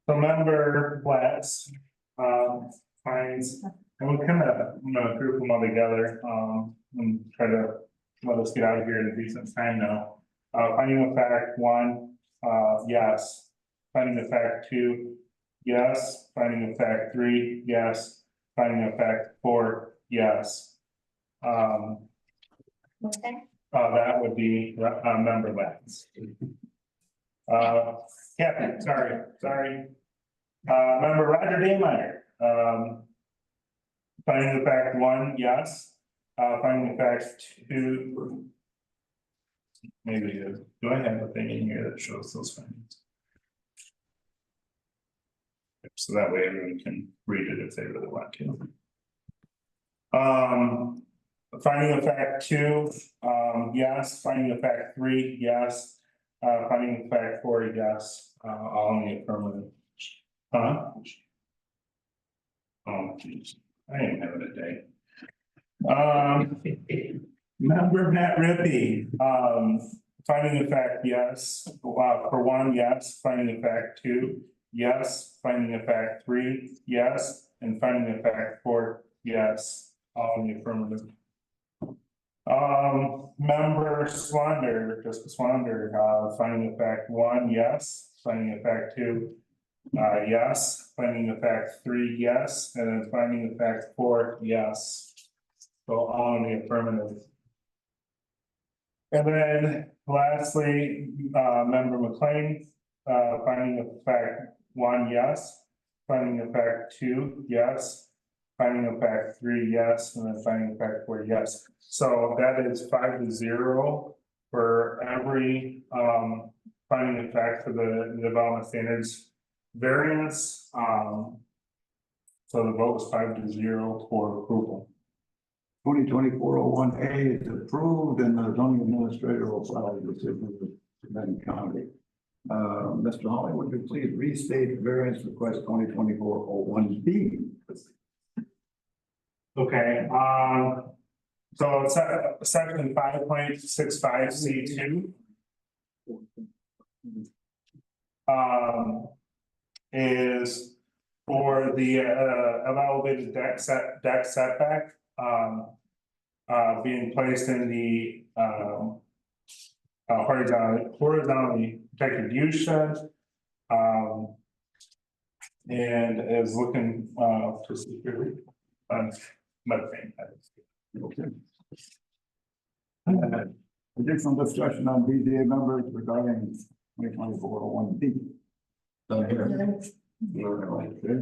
[SPEAKER 5] So member Blatz, finds, and we kind of, group them all together, and try to let us get out of here in a decent time now. Finding of fact one, yes. Finding of fact two, yes. Finding of fact three, yes. Finding of fact four, yes.
[SPEAKER 2] Okay.
[SPEAKER 5] That would be, member Blatz. Kathy, sorry. Member Roger Dameyer, finding the fact one, yes. Finding the fact two. Maybe it is. Do I have a thing in here that shows those findings? So that way everyone can read it if they really want to. Finding of fact two, yes. Finding of fact three, yes. Finding of fact four, yes. All in the affirmative. Huh? Oh, geez, I ain't having a day. Member Matt Rippey, finding of fact, yes. For one, yes. Finding of fact two, yes. Finding of fact three, yes. And finding of fact four, yes. All in the affirmative. Member Swander, Jessica Swander, finding of fact one, yes. Finding of fact two, yes. Finding of fact three, yes. And then finding of fact four, yes. So all in the affirmative. And then lastly, member McLean, finding of fact one, yes. Finding of fact two, yes. Finding of fact three, yes, and then finding of fact four, yes. So that is 5-0 for every finding of fact for the development standards variance. So the vote was 5-0 for approval.
[SPEAKER 1] 2024-01A is approved and the zoning administrator will file the decision with Benton County. Mr. Holly, would you please restate the variance request 2024-01B?
[SPEAKER 5] Okay, so it's section 5.65C2. Is for the elevated deck setback being placed in the horizontally protected use shed. And is looking to securely
[SPEAKER 1] Okay. Additional discussion on BZA members regarding 2024-01B. Done here. Okay.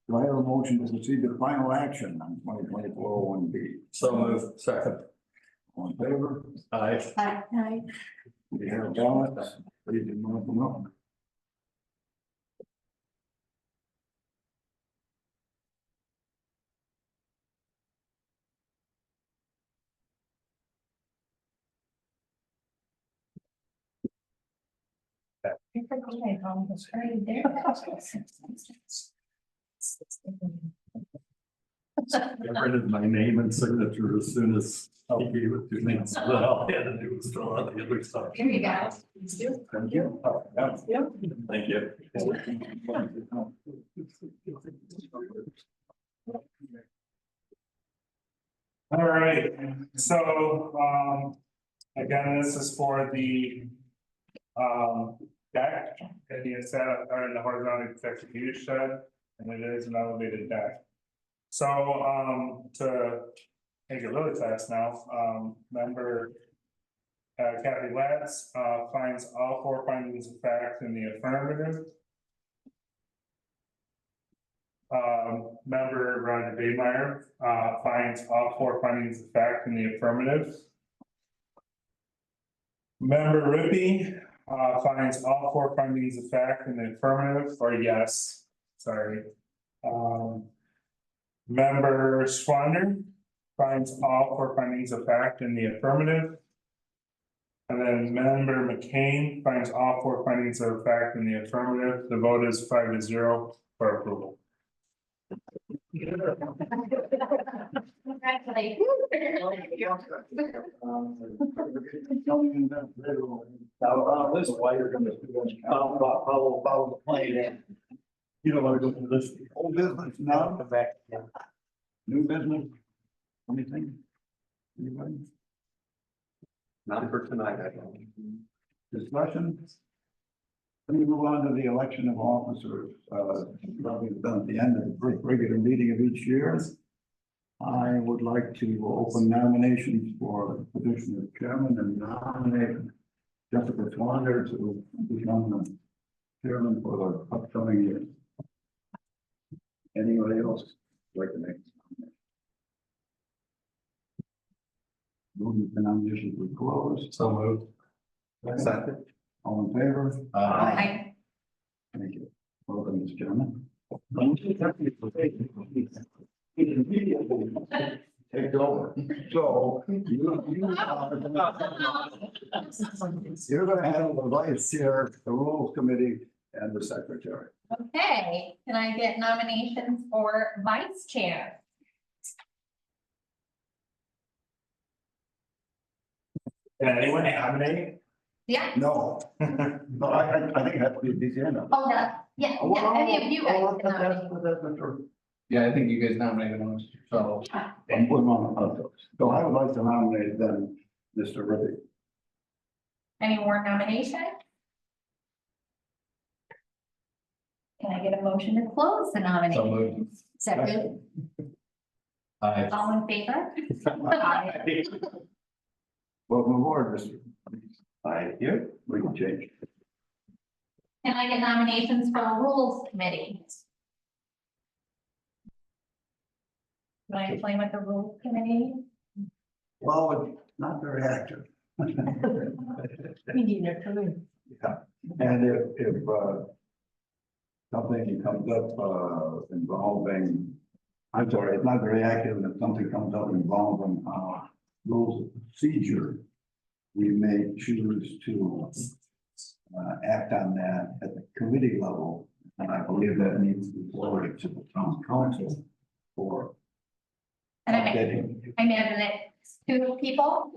[SPEAKER 1] Do I have a motion to proceed to final action on 2024-01B?
[SPEAKER 11] So move, second.
[SPEAKER 7] All in favor?
[SPEAKER 11] Aye.
[SPEAKER 7] We have ballots. Please mark them up.
[SPEAKER 11] I printed my name and signature as soon as I gave it to me, so that all I had to do was fill out the other stuff.
[SPEAKER 2] Here you go.
[SPEAKER 11] Thank you. Thank you.
[SPEAKER 5] All right, so, again, this is for the, deck, that you set up in the horizontal executive shed, and it is an elevated deck. So, to make it really fast now, member Kathy Latz, finds all 4 findings of fact in the affirmative. Member Roger Baymire, finds all 4 findings of fact in the affirmative. Member Rippey, finds all 4 findings of fact in the affirmative, or yes, sorry. Member Swander finds all 4 findings of fact in the affirmative. And then member McCain finds all 4 findings of fact in the affirmative. The vote is 5-0 for approval.
[SPEAKER 7] This is why you're gonna follow the plan. You don't wanna go through this. Old business now. New business. Anything? Anybody?
[SPEAKER 13] Not for tonight, I don't.
[SPEAKER 7] Discussion? Let me move on to the election of officers, probably done at the end of the regular meeting of each year. I would like to open nominations for the position of chairman and nominate Jessica Swander to become the chairman for the upcoming year. Anybody else like to make? Moving the nominations we close.
[SPEAKER 11] So moved.
[SPEAKER 7] Second. All in favor?
[SPEAKER 2] Aye.
[SPEAKER 7] Thank you. Welcome, Mr. Chairman. Take over. So you're gonna handle the vice chair, the rules committee, and the secretary.
[SPEAKER 2] Okay, can I get nominations for vice chair?
[SPEAKER 5] Can anyone nominate?
[SPEAKER 2] Yeah,
[SPEAKER 7] No. No, I think that's the DCN.
[SPEAKER 2] oh, yeah, any of you guys can nominate.
[SPEAKER 3] Yeah, I think you guys nominated one, so.
[SPEAKER 7] So I would like to nominate then Mr. Ribby.
[SPEAKER 2] Any more nominations? Can I get a motion to close the
[SPEAKER 3] So
[SPEAKER 2] nomination?
[SPEAKER 3] moved.
[SPEAKER 2] Second,
[SPEAKER 3] Aye.
[SPEAKER 2] all in favor?
[SPEAKER 7] Welcome aboard, Mr. Thank you. We can change.
[SPEAKER 2] Can I get nominations for the rules committee? Can I explain what the rules committee?
[SPEAKER 7] Well, it's not very active.
[SPEAKER 9] We need a time.
[SPEAKER 7] Yeah, and if something comes up, involving, I'm sorry, it's not very active, and if something comes up involving, rules of procedure, we may choose to, act on that at the committee level, and I believe that needs to be forwarded to the town council for
[SPEAKER 2] And
[SPEAKER 7] updating.
[SPEAKER 2] I imagine it's 2 people.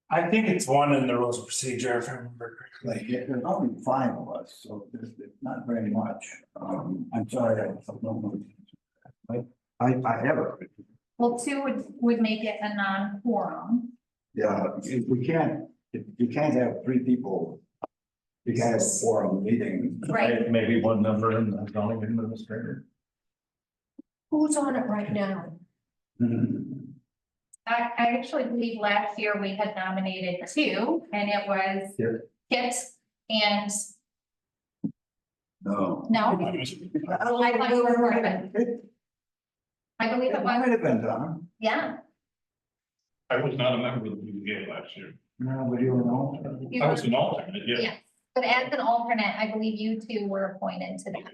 [SPEAKER 5] I think it's 1 in the rules of procedure, if I remember correctly.
[SPEAKER 7] Like, there's only 5 of us, so there's not very much. I'm sorry, I don't know. I have it.
[SPEAKER 2] Well, 2 would make it a non-quorum.
[SPEAKER 7] Yeah, we can't, you can't have 3 people. You can't have a forum meeting.
[SPEAKER 2] Right.
[SPEAKER 11] Maybe 1 member in the zoning administrator.
[SPEAKER 9] Who's on it right now?
[SPEAKER 2] I actually believe last year we had nominated 2, and it was Kit and,
[SPEAKER 7] No.
[SPEAKER 2] no? I thought you were part of it. I believe it
[SPEAKER 7] Might
[SPEAKER 2] was,
[SPEAKER 7] have been done.
[SPEAKER 2] yeah.
[SPEAKER 11] I was not a member of the UVA last year.
[SPEAKER 1] No, but you know.
[SPEAKER 2] You
[SPEAKER 11] I was
[SPEAKER 2] were-
[SPEAKER 11] an alternate, yeah.
[SPEAKER 2] Yes, but as an alternate, I believe you two were appointed to that.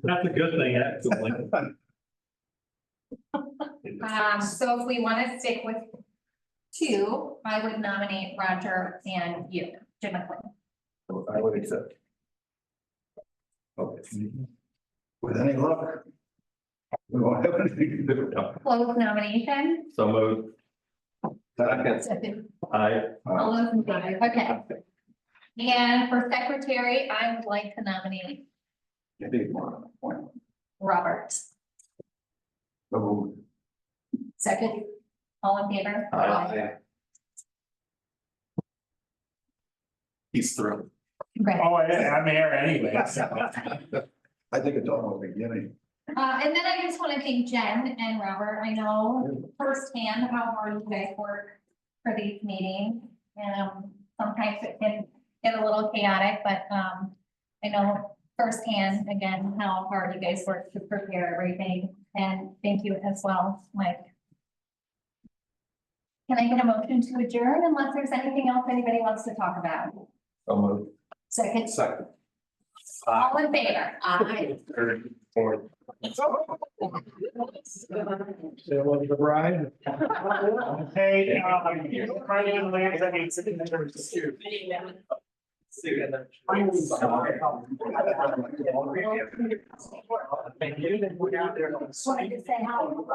[SPEAKER 11] That's a good thing, actually.
[SPEAKER 2] So if we want to stick with two, I would nominate Roger and you, Jim McLean.
[SPEAKER 1] I would accept. Okay. With any luck. We won't have anything to do.
[SPEAKER 2] Close nomination.
[SPEAKER 11] So moved. Second.
[SPEAKER 2] Second.
[SPEAKER 11] Aye.
[SPEAKER 2] All those in favor, okay. And for secretary, I would like to nominate
[SPEAKER 1] Maybe one appointment.
[SPEAKER 2] Robert.
[SPEAKER 1] So
[SPEAKER 9] Second,
[SPEAKER 2] All in favor?
[SPEAKER 13] He's thrilled.
[SPEAKER 2] Great.
[SPEAKER 5] Oh, I'm here anyway.
[SPEAKER 1] I think it's almost beginning.
[SPEAKER 2] And then I just want to thank Jen and Robert. I know firsthand how hard you guys work for these meetings. Sometimes it can get a little chaotic, but, I know firsthand, again, how hard you guys work to prepare everything. And thank you as well, Mike. Can I get a motion to adjourn unless there's anything else anybody wants to talk about?
[SPEAKER 11] So moved.
[SPEAKER 9] second.
[SPEAKER 11] Second.
[SPEAKER 2] All in favor?
[SPEAKER 9] Aye.
[SPEAKER 11] Third, fourth.
[SPEAKER 3] Sale of the bride.
[SPEAKER 5] Hey, Friday and Lance, I need to.
[SPEAKER 2] Wanted to say how.